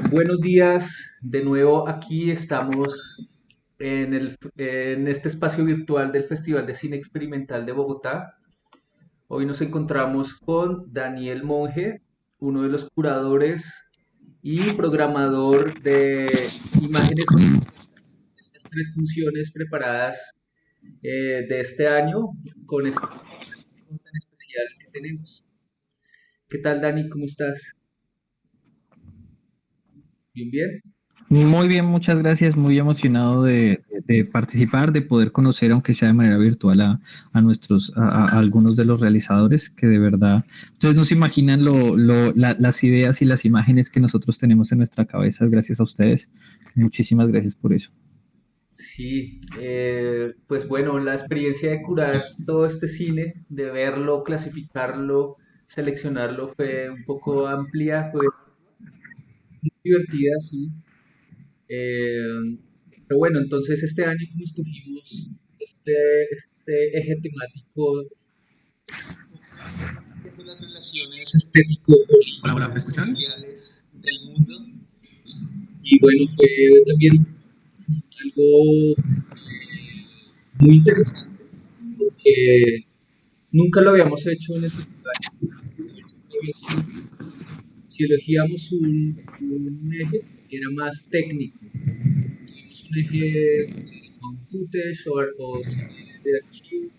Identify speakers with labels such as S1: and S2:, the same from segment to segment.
S1: Buenos días, de nuevo aquí estamos en este espacio virtual del Festival de Cine Experimental de Bogotá. Hoy nos encontramos con Daniel Monge, uno de los curadores y programador de imágenes manifiestas, estas tres funciones preparadas de este año con este temático tan especial que tenemos. ¿Qué tal, Dani? ¿Cómo estás? Bien, bien.
S2: Muy bien, muchas gracias. Muy emocionado de participar, de poder conocer, aunque sea de manera virtual, a algunos de los realizadores que de verdad, ustedes no se imaginan las ideas y las imágenes que nosotros tenemos en nuestra cabeza gracias a ustedes. Muchísimas gracias por eso.
S1: Sí, pues bueno, la experiencia de curar todo este cine, de verlo, clasificarlo, seleccionarlo fue un poco amplia, fue muy divertida, sí. Eh, pero bueno, entonces este año como escogimos este, este eje temático, viendo las relaciones estético-políticas sociales del mundo. Y bueno, fue también algo muy interesante porque nunca lo habíamos hecho en el festival. Siempre había sido, si elegíamos un eje, era más técnico. Tuvimos un eje de found footage o cine de archivo.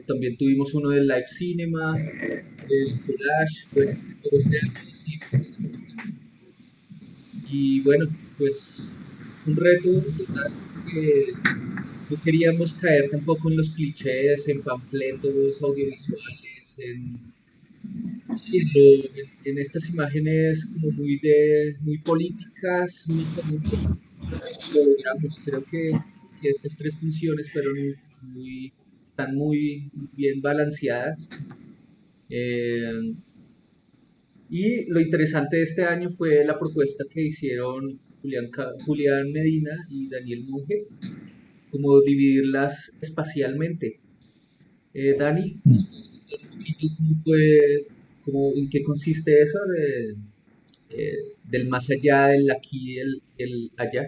S1: También tuvimos uno del live cinema, del collage. Bueno, pero este año decidimos hacerlo distinto. Y bueno, pues un reto total porque no queríamos caer tampoco en los clichés, en panfletos audiovisuales, sí, en estas imágenes como muy políticas únicamente. Y lo logramos. Creo que estas tres funciones fueron están muy bien balanceadas. Eh, y lo interesante de este año fue la propuesta que hicieron Julián Medina y Daniel Monge, como dividirlas espacialmente. Dani, ¿nos puedes contar un poquito cómo fue, en qué consiste eso del más allá, del aquí, el allá?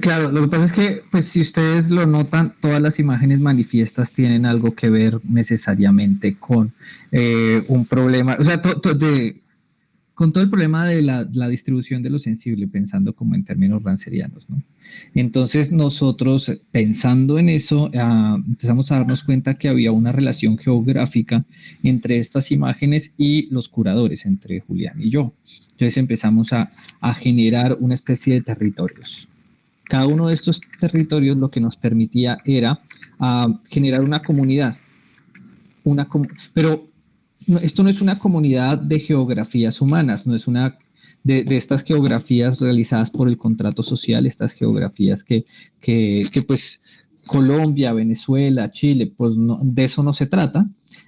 S2: Claro, lo que pasa es que, pues, si ustedes lo notan, todas las imágenes manifiestas tienen algo que ver necesariamente con un problema, o sea, con todo el problema de la distribución de lo sensible, pensando como en términos rancerianos, ¿no? Entonces nosotros, pensando en eso, empezamos a darnos cuenta que había una relación geográfica entre estas imágenes y los curadores, entre Julián y yo. Entonces empezamos a generar una especie de territorios. Cada uno de estos territorios lo que nos permitía era generar una comunidad, pero esto no es una comunidad de geografías humanas, no es una de estas geografías realizadas por el contrato social, estas geografías que pues Colombia, Venezuela, Chile, pues no, de eso no se trata.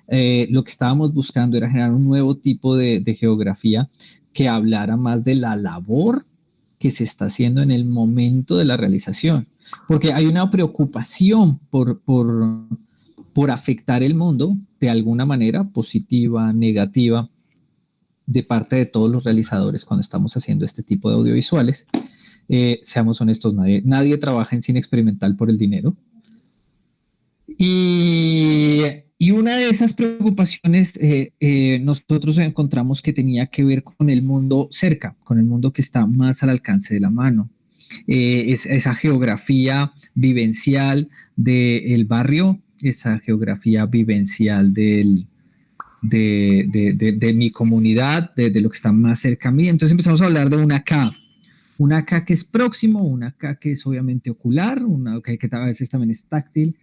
S2: Lo que estábamos buscando era generar un nuevo tipo de geografía que hablara más de la labor que se está haciendo en el momento de la realización, porque hay una preocupación por afectar el mundo de alguna manera, positiva, negativa, de parte de todos los realizadores cuando estamos haciendo este tipo de audiovisuales. Seamos honestos, nadie trabaja en cine experimental por el dinero. Y una de esas preocupaciones nosotros encontramos que tenía que ver con el mundo cerca, con el mundo que está más al alcance de la mano. Esa geografía vivencial del barrio, esa geografía vivencial de mi comunidad, de lo que está más cerca a mí. Entonces empezamos a hablar de una K que es próximo, una K que es obviamente ocular, una K que a veces también es táctil,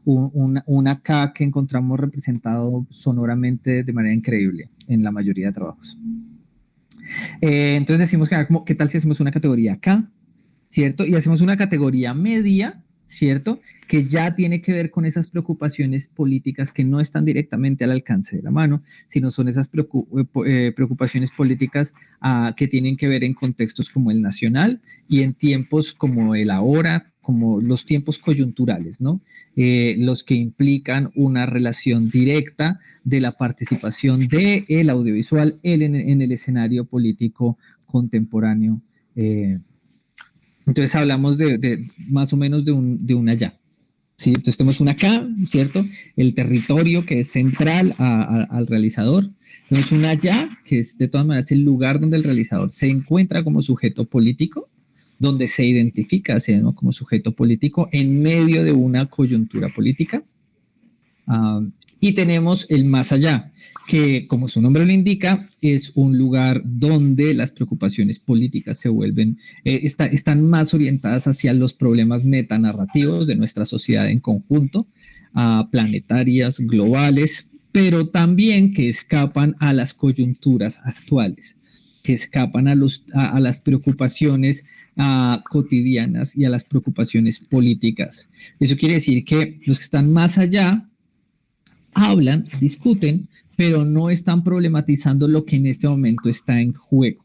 S2: una K que encontramos representado sonoramente de manera increíble en la mayoría de trabajos. Entonces decimos que como, ¿qué tal si hacemos una categoría K? ¿Cierto? Y hacemos una categoría media, ¿cierto? Que ya tiene que ver con esas preocupaciones políticas que no están directamente al alcance de la mano, sino son esas preocupaciones políticas que tienen que ver en contextos como el nacional y en tiempos como el ahora, como los tiempos coyunturales, ¿no? Los que implican una relación directa de la participación del audiovisual en el escenario político contemporáneo. Entonces hablamos de más o menos de un allá. ¿Sí? Entonces tenemos un acá, ¿cierto? El territorio que es central al realizador. Tenemos un allá, que es de todas maneras el lugar donde el realizador se encuentra como sujeto político, donde se identifica, ¿sí?, ¿no?, como sujeto político en medio de una coyuntura política. Y tenemos el más allá, que como su nombre lo indica, es un lugar donde las preocupaciones políticas se vuelven, están más orientadas hacia los problemas metanarrativos de nuestra sociedad en conjunto, planetarias, globales, pero también que escapan a las coyunturas actuales, que escapan a las preocupaciones cotidianas y a las preocupaciones políticas. Eso quiere decir que los que están más allá hablan, discuten, pero no están problematizando lo que en este momento está en juego.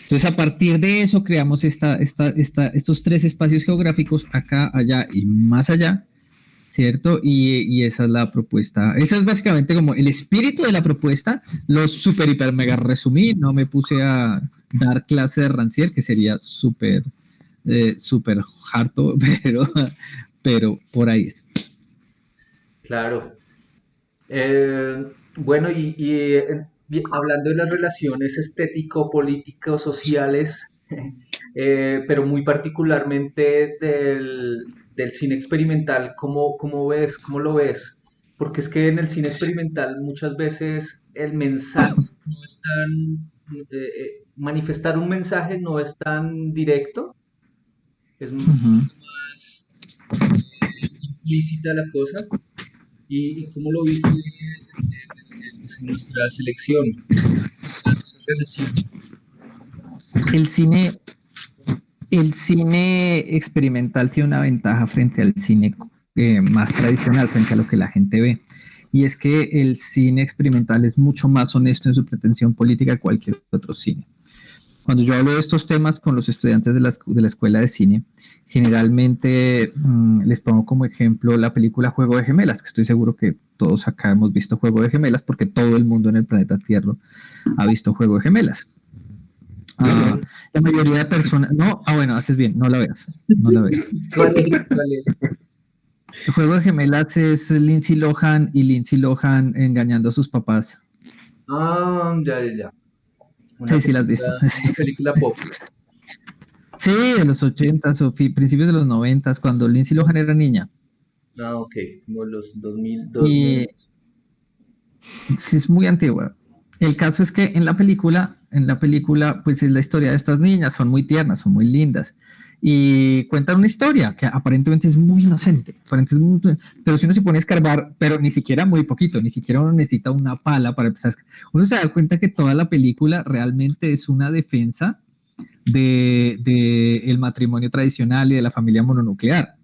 S2: Entonces, a partir de eso, creamos estos 3 espacios geográficos, acá, allá y más allá, ¿cierto? Y esa es la propuesta. Esa es básicamente como el espíritu de la propuesta. Lo súper, hiper, mega resumí. No me puse a dar clase de Rancière, que sería súper harto, pero por ahí es.
S1: Claro. Bueno, hablando de las relaciones estético-político-sociales, pero muy particularmente del cine experimental, ¿cómo ves, cómo lo ves? Porque es que en el cine experimental muchas veces el mensaje no es tan, manifestar un mensaje no es tan directo, es un poquito más implícita la cosa. ¿Y cómo lo viste en nuestra selección? Esas relaciones.
S2: El cine, el cine experimental tiene una ventaja frente al cine más tradicional, frente a lo que la gente ve. Y es que el cine experimental es mucho más honesto en su pretensión política que cualquier otro cine. Cuando yo hablo de estos temas con los estudiantes de la escuela de cine, generalmente les pongo como ejemplo la película Juego de Gemelas, que estoy seguro que todos acá hemos visto Juego de Gemelas, porque todo el mundo en el planeta Tierra ha visto Juego de Gemelas. La mayoría de personas... No, bueno, haces bien, no la veas. No la veas.
S1: ¿Cuál es?
S2: El Juego de Gemelas es Lindsay Lohan y Lindsay Lohan engañando a sus papás.
S1: Ya.
S2: Sí, la has visto.
S1: Una película pop.
S2: Sí, de los 80s o principios de los 90s, cuando Lindsay Lohan era niña.
S1: Ok, como los 2000.
S2: Sí, es muy antigua. El caso es que en la película, pues es la historia de estas niñas, son muy tiernas, son muy lindas, y cuentan una historia que aparentemente es muy inocente, pero si uno se pone a escarbar, pero ni siquiera muy poquito, ni siquiera uno necesita una pala para empezar, uno se da cuenta que toda la película realmente es una defensa de el matrimonio tradicional y de la familia mononuclear.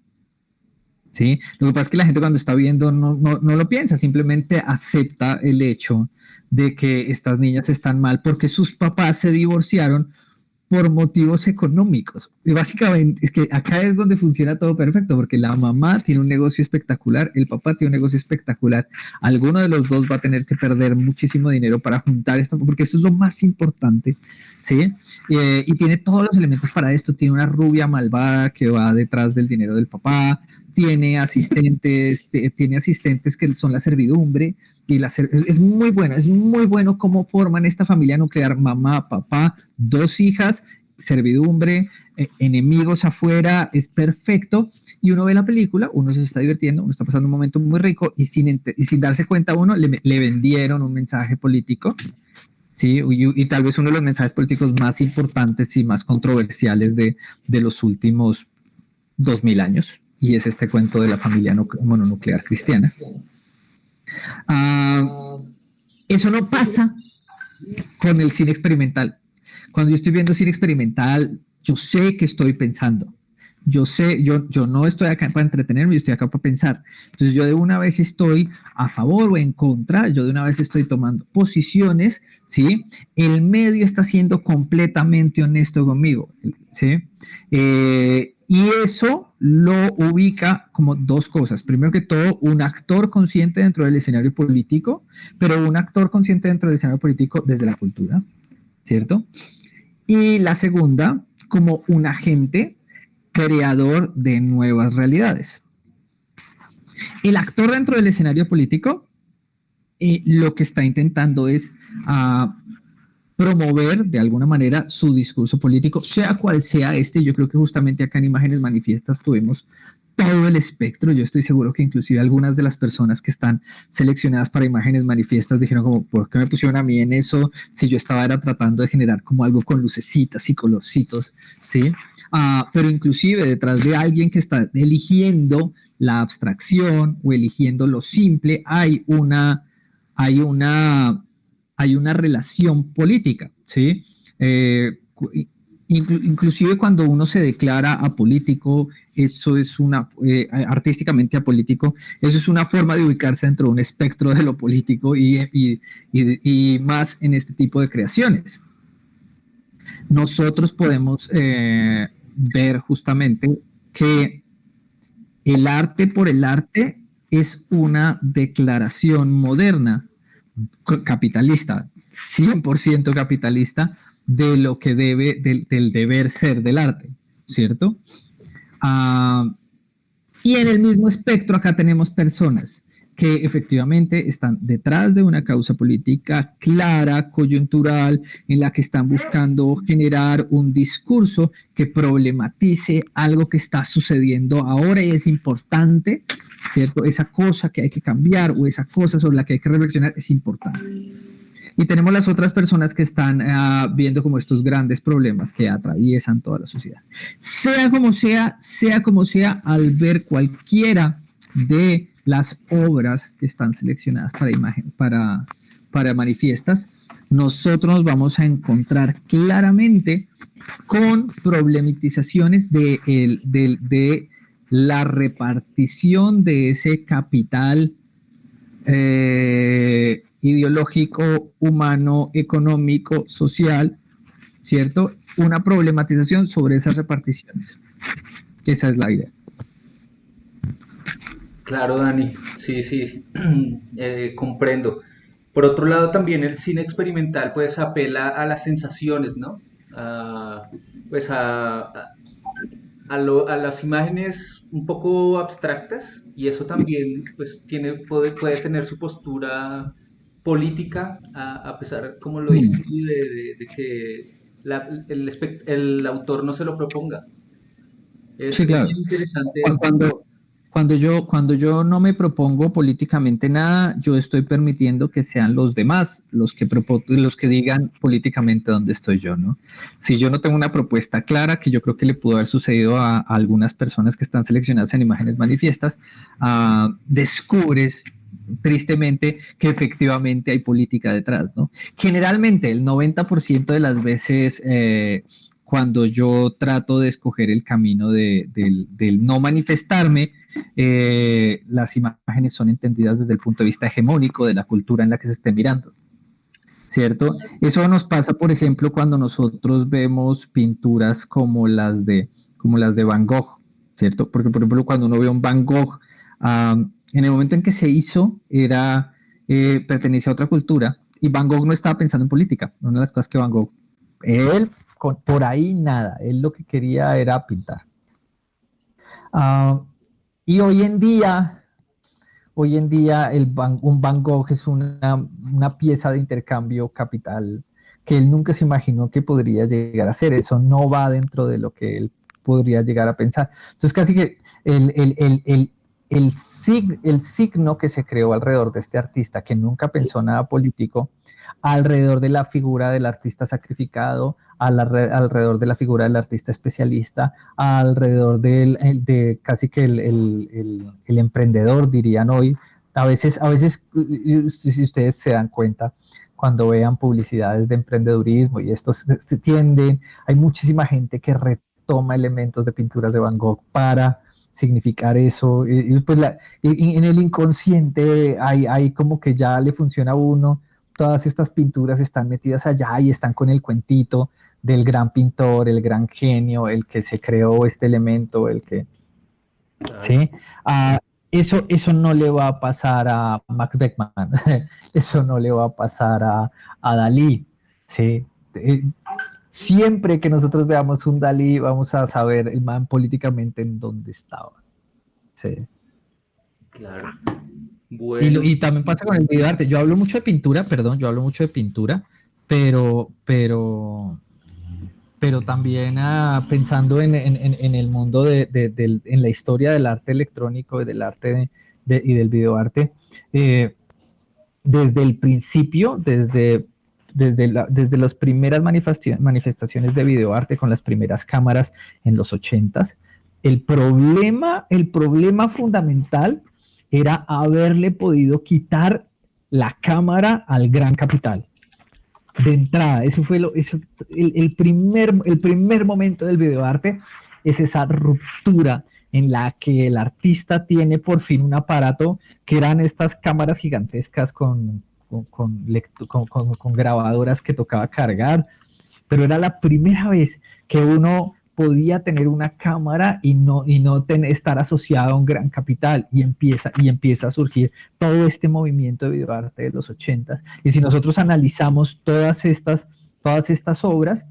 S2: ¿Sí? Lo que pasa es que la gente cuando está viendo no lo piensa, simplemente acepta el hecho de que estas niñas están mal porque sus papás se divorciaron por motivos económicos. Y básicamente es que acá es donde funciona todo perfecto, porque la mamá tiene un negocio espectacular, el papá tiene un negocio espectacular, alguno de los dos va a tener que perder muchísimo dinero para juntar esto, porque esto es lo más importante, ¿sí? Y tiene todos los elementos para esto, tiene una rubia malvada que va detrás del dinero del papá, tiene asistentes que son la servidumbre, y es muy bueno cómo forman esta familia nuclear, mamá, papá, 2 hijas, servidumbre, enemigos afuera, es perfecto, y uno ve la película, uno se está divirtiendo, uno está pasando un momento muy rico, y sin darse cuenta uno, le vendieron un mensaje político, ¿sí? Y tal vez uno de los mensajes políticos más importantes y más controversiales de los últimos 2000 años, y es este cuento de la familia mononuclear cristiana. Eso no pasa con el cine experimental. Cuando yo estoy viendo cine experimental, yo sé que estoy pensando. Yo no estoy acá para entretenerme, yo estoy acá para pensar. Entonces yo de una vez estoy a favor o en contra, yo de una vez estoy tomando posiciones, ¿sí? El medio está siendo completamente honesto conmigo. ¿sí? Y eso lo ubica como dos cosas. Primero que todo, un actor consciente dentro del escenario político, pero un actor consciente dentro del escenario político desde la cultura, ¿cierto? Y la segunda, como un agente creador de nuevas realidades. El actor dentro del escenario político lo que está intentando es promover de alguna manera su discurso político, sea cual sea este. Yo creo que justamente acá en Imágenes Manifiestas tuvimos todo el espectro. Yo estoy seguro que inclusive algunas de las personas que están seleccionadas para Imágenes Manifiestas dijeron como, ¿por qué me pusieron a mí en eso? Si yo estaba era tratando de generar como algo con lucecitas y colorcitos, ¿sí? Pero inclusive detrás de alguien que está eligiendo la abstracción o eligiendo lo simple, hay una relación política, ¿sí? Inclusive cuando uno se declara apolítico, eso es artísticamente apolítico, eso es una forma de ubicarse dentro de un espectro de lo político y más en este tipo de creaciones. Nosotros podemos ver justamente que el arte por el arte es una declaración moderna, capitalista, 100% capitalista, de lo que del deber ser del arte, ¿cierto? Y en el mismo espectro acá tenemos personas que efectivamente están detrás de una causa política clara, coyuntural, en la que están buscando generar un discurso que problematice algo que está sucediendo ahora y es importante, ¿cierto? Esa cosa que hay que cambiar o esa cosa sobre la que hay que reflexionar es importante. Y tenemos las otras personas que están viendo como estos grandes problemas que atraviesan toda la sociedad. Sea como sea, al ver cualquiera de las obras que están seleccionadas para manifiestas, nosotros nos vamos a encontrar claramente con problematizaciones de la repartición de ese capital ideológico, humano, económico, social, ¿cierto? Una problematización sobre esas reparticiones. Esa es la idea.
S1: Claro, Dani, sí, comprendo. Por otro lado, también el cine experimental pues apela a las sensaciones, ¿no? Pues a las imágenes un poco abstractas, y eso también pues puede tener su postura política, a pesar, como lo dices tú, de que el autor no se lo proponga.
S2: Sí,
S1: Es
S2: claro.
S1: bien interesante esto.
S2: Cuando yo no me propongo políticamente nada, yo estoy permitiendo que sean los demás los que digan políticamente dónde estoy yo, ¿no? Si yo no tengo una propuesta clara, que yo creo que le pudo haber sucedido a algunas personas que están seleccionadas en Imágenes Manifiestas, descubres tristemente que efectivamente hay política detrás, ¿no? Generalmente el 90% de las veces cuando yo trato de escoger el camino del no manifestarme, las imágenes son entendidas desde el punto de vista hegemónico de la cultura en la que se esté mirando, ¿cierto? Eso nos pasa, por ejemplo, cuando nosotros vemos pinturas como las de Van Gogh, ¿cierto? Porque, por ejemplo, cuando uno ve un Van Gogh, en el momento en que se hizo, pertenecía a otra cultura, y Van Gogh no estaba pensando en política. Una de las cosas que Van Gogh, él, por ahí nada, él lo que quería era pintar. Y hoy en día un Van Gogh es una pieza de intercambio capital que él nunca se imaginó que podría llegar a ser. Eso no va dentro de lo que él podría llegar a pensar. Entonces casi que el signo que se creó alrededor de este artista, que nunca pensó nada político, alrededor de la figura del artista sacrificado, alrededor de la figura del artista especialista, alrededor de casi que el emprendedor, dirían hoy. A veces, si ustedes se dan cuenta, cuando vean publicidades de emprendedurismo y esto se tienden, hay muchísima gente que retoma elementos de pinturas de Van Gogh para significar eso. Y pues en el inconsciente hay como que ya le funciona a uno. Todas estas pinturas están metidas allá y están con el cuentito del gran pintor, el gran genio, el que se creó este elemento, el que...
S1: Claro.
S2: ¿Sí? Eso no le va a pasar a Max Beckman, eso no le va a pasar a Dalí, ¿sí? Siempre que nosotros veamos un Dalí, vamos a saber el man políticamente en dónde estaba. ¿Sí?
S1: Claro. Bueno.
S2: Y también pasa con el videoarte. Yo hablo mucho de pintura, perdón, yo hablo mucho de pintura, pero, pero, pero también pensando en el mundo en la historia del arte electrónico y del arte y del videoarte, desde el principio, desde las primeras manifestaciones de videoarte con las primeras cámaras en los 80s, el problema fundamental era haberle podido quitar la cámara al gran capital. De entrada, eso fue el primer momento del videoarte, es esa ruptura en la que el artista tiene por fin un aparato que eran estas cámaras gigantescas con grabadoras que tocaba cargar, pero era la primera vez que uno podía tener una cámara y no estar asociado a un gran capital, y empieza a surgir todo este movimiento de videoarte de los 80s. Y si nosotros analizamos todas estas obras,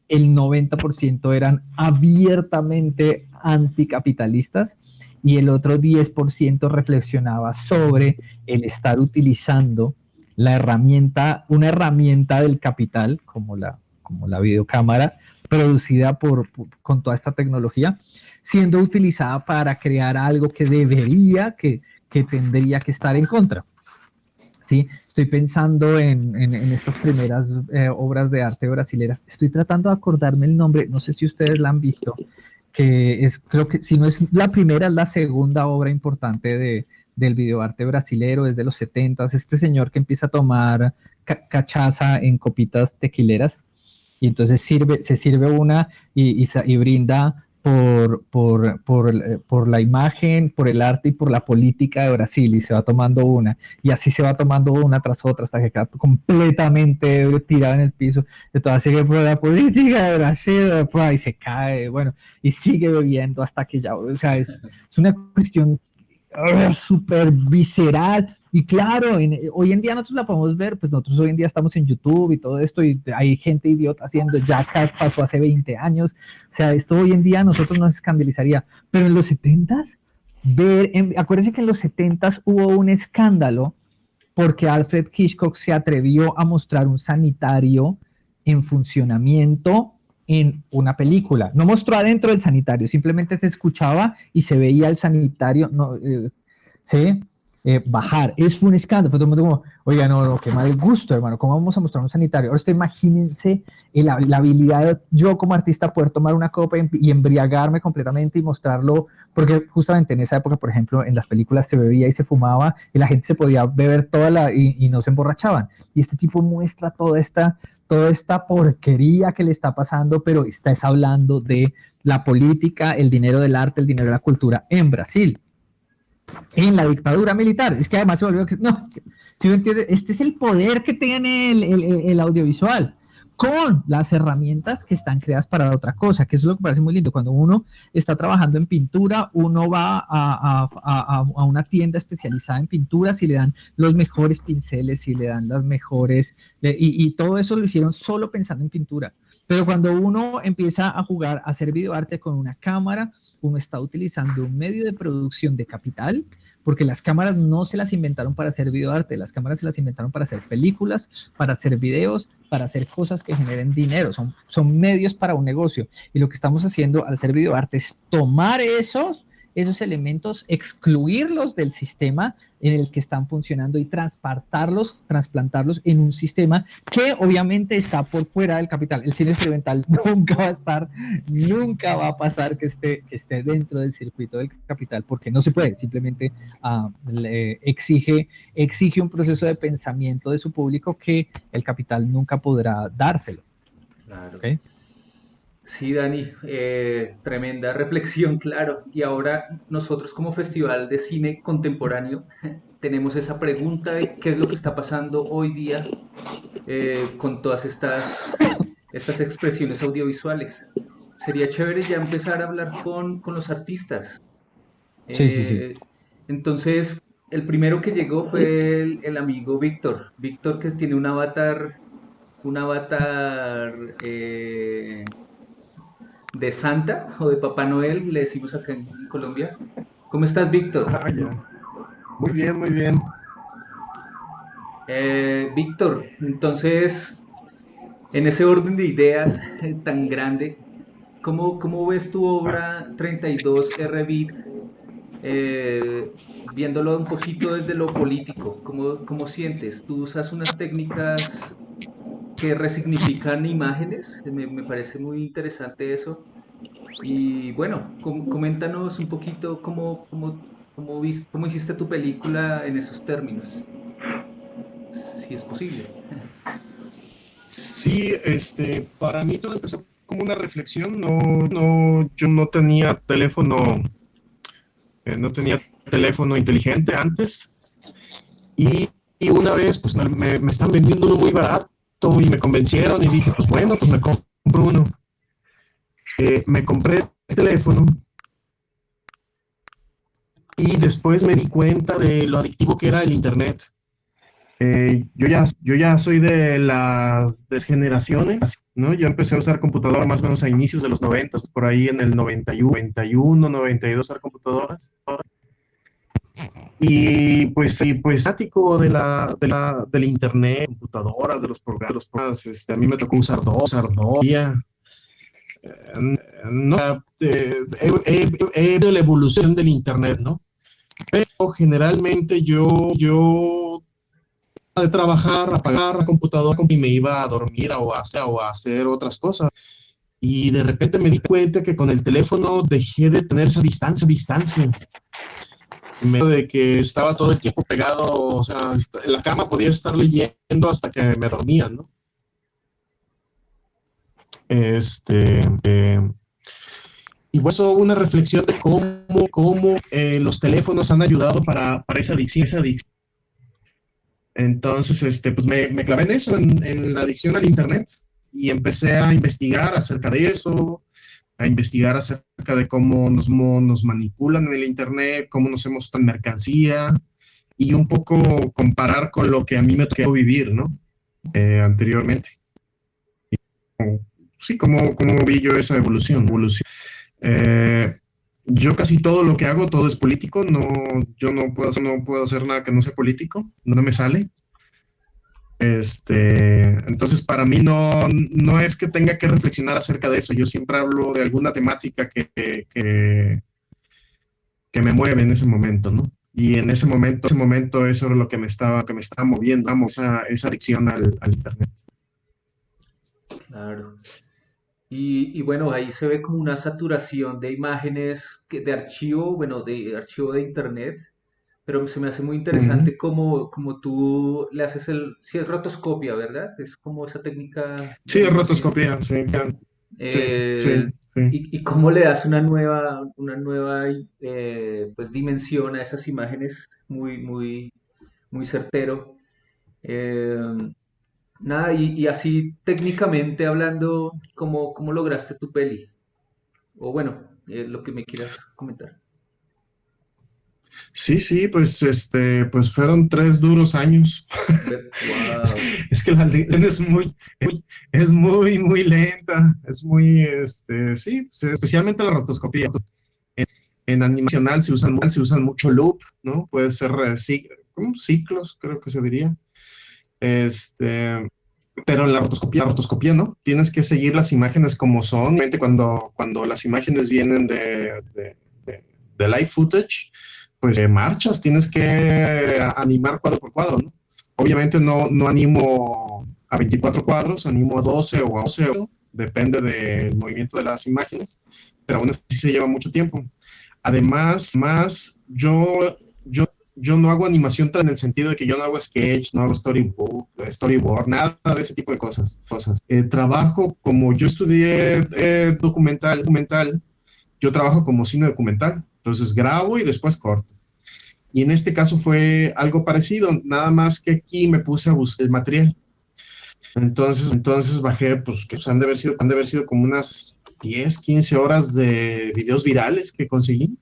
S2: el 90% eran abiertamente anticapitalistas y el otro 10% reflexionaba sobre el estar utilizando una herramienta del capital como la videocámara producida con toda esta tecnología, siendo utilizada para crear algo que tendría que estar en contra. ¿Sí? Estoy pensando en estas primeras obras de arte brasileras. Estoy tratando de acordarme el nombre, no sé si ustedes la han visto, creo que si no es la primera, es la segunda obra importante del videoarte brasilero, es de los 70s. Este señor que empieza a tomar cachaza en copitas tequileras, y entonces se sirve una y brinda por la imagen, por el arte y por la política de Brasil, y se va tomando una, y así se va tomando una tras otra hasta que queda completamente tirado en el piso. Entonces sigue por la política de Brasil, y se cae, bueno, y sigue bebiendo hasta que ya, o sea, es una cuestión súper visceral. Y claro, hoy en día nosotros la podemos ver, pues nosotros hoy en día estamos en YouTube y todo esto, y hay gente idiota haciendo Jackass, pasó hace 20 años, o sea, esto hoy en día a nosotros nos escandalizaría, pero en los 70s, acuérdense que en los 70s hubo un escándalo porque Alfred Hitchcock se atrevió a mostrar un sanitario en funcionamiento en una película. No mostró adentro del sanitario, simplemente se escuchaba y se veía el sanitario, ¿sí? Bajar. Es un escándalo. Todo el mundo como, oiga, no, qué mal gusto, hermano, ¿cómo vamos a mostrar un sanitario? Ahora usted imagínense la habilidad de yo como artista poder tomar una copa y embriagarme completamente y mostrarlo, porque justamente en esa época, por ejemplo, en las películas se bebía y se fumaba y la gente se podía beber y no se emborrachaban. Y este tipo muestra toda esta porquería que le está pasando, pero estás hablando de la política, el dinero del arte, el dinero de la cultura en Brasil, en la dictadura militar. Es que además se volvió que, no, si me entiendes, este es el poder que tiene el audiovisual con las herramientas que están creadas para otra cosa, que eso es lo que parece muy lindo. Cuando uno está trabajando en pintura, uno va a una tienda especializada en pinturas y le dan los mejores pinceles y le dan las mejores, y todo eso lo hicieron solo pensando en pintura. Pero cuando uno empieza a jugar, a hacer videoarte con una cámara, uno está utilizando un medio de producción de capital, porque las cámaras no se las inventaron para hacer videoarte, las cámaras se las inventaron para hacer películas, para hacer videos, para hacer cosas que generen dinero, son medios para un negocio. Y lo que estamos haciendo al hacer videoarte es tomar esos elementos, excluirlos del sistema en el que están funcionando y trasplantarlos en un sistema que obviamente está por fuera del capital. El cine experimental nunca va a pasar que esté dentro del circuito del capital, porque no se puede, simplemente exige un proceso de pensamiento de su público que el capital nunca podrá dárselo.
S1: Claro.
S2: ¿Okay?
S1: Sí, Dani, tremenda reflexión, claro. Y ahora nosotros como Festival de Cine Contemporáneo tenemos esa pregunta de qué es lo que está pasando hoy día con todas estas estas expresiones audiovisuales. Sería chévere ya empezar a hablar con los artistas.
S2: Sí, sí, sí.
S1: Eh, entonces, el primero que llegó fue el amigo Víctor. Víctor que tiene un avatar de Santa o de Papá Noel, le decimos acá en Colombia. ¿Cómo estás, Víctor?
S3: Ah, ya. Muy bien, muy bien.
S1: Víctor, entonces, en ese orden de ideas tan grande, ¿cómo ves tu obra 32 R-Bit, viéndolo un poquito desde lo político? ¿Cómo sientes? ¿Tú usas unas técnicas que resignifican imágenes? Me parece muy interesante eso. Y bueno, coméntanos un poquito cómo hiciste tu película en esos términos, si es posible.
S3: Sí, para mí todo empezó como una reflexión. Yo no tenía teléfono inteligente antes. Y, y una vez, pues me están vendiendo uno muy barato y me convencieron y dije, pues bueno, pues me compro uno. Me compré el teléfono y después me di cuenta de lo adictivo que era el internet. Yo ya soy de las generaciones, ¿no? Yo empecé a usar computadora más o menos a inicios de los 90, por ahí en el 91, 92 a usar computadoras. Y pues estático del internet, computadoras, de los programas, a mí me tocó usar dos, no, he de la evolución del internet, ¿no? Pero generalmente yo de trabajar, apagar la computadora y me iba a dormir o a hacer otras cosas. Y de repente me di cuenta que con el teléfono dejé de tener esa distancia. De que estaba todo el tiempo pegado, o sea, en la cama podía estar leyendo hasta que me dormía, ¿no? Y bueno, eso una reflexión de cómo los teléfonos han ayudado para esa adicción. Entonces, pues me clavé en eso, en la adicción al Internet, y empecé a investigar acerca de eso, a investigar acerca de cómo nos manipulan en el Internet, cómo nos hemos tan mercancía, y un poco comparar con lo que a mí me tocó vivir, ¿no? Anteriormente. Sí, cómo vi yo esa evolución. Eh, yo casi todo lo que hago, todo es político. No, yo no puedo hacer nada que no sea político. No me sale. Entonces, para mí no es que tenga que reflexionar acerca de eso. Yo siempre hablo de alguna temática que me mueve en ese momento, ¿no? Y en ese momento eso era lo que me estaba moviendo, vamos, esa adicción al Internet.
S1: Claro. Y bueno, ahí se ve como una saturación de imágenes de archivo, bueno, de archivo de internet, pero se me hace muy
S3: Uh -huh.
S1: interesante como tú le haces si es rotoscopia, ¿verdad? Es como esa técnica de
S3: Sí,
S1: animación.
S3: rotoscopía, sí,
S1: Eh,
S3: sí.
S1: y cómo le das una nueva pues dimensión a esas imágenes, muy certero. Eh, Nada, y así técnicamente hablando, ¿cómo lograste tu peli? O bueno, lo que me quieras comentar.
S3: Sí, pues, pues fueron 3 duros años.
S1: Wow.
S3: Es que la lección es muy lenta, es muy, sí, pues, especialmente la rotoscopía. En animacional se usan mucho loop, ¿no? Puede ser ciclos, creo que se diría. Pero en la rotoscopía, ¿no? Tienes que seguir las imágenes como son. Cuando las imágenes vienen de live footage, pues marchas, tienes que animar cuadro por cuadro, ¿no? Obviamente no animo a 24 cuadros, animo a 12 o a 11, depende del movimiento de las imágenes, pero aún así se lleva mucho tiempo. Además, yo no hago animación en el sentido de que yo no hago sketch, no hago storyboard, nada de ese tipo de cosas. Trabajo como yo estudié documental, yo trabajo como cine documental. Entonces grabo y después corto. Y en este caso fue algo parecido, nada más que aquí me puse a buscar el material. Entonces bajé, pues que han de haber sido como unas 10, 15 horas de videos virales que conseguí.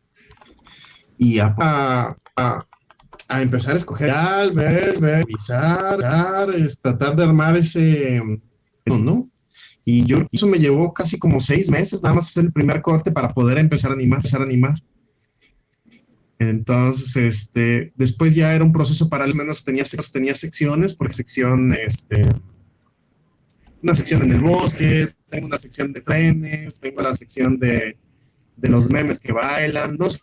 S3: Y a empezar a escoger, ver, revisar, tratar de armar ese, ¿no? Y eso me llevó casi como 6 meses, nada más hacer el primer corte para poder empezar a animar. Entonces, después ya era un proceso para al menos tenía secciones, porque una sección en el bosque, tengo una sección de trenes, tengo la sección de los memes que bailan, no sé.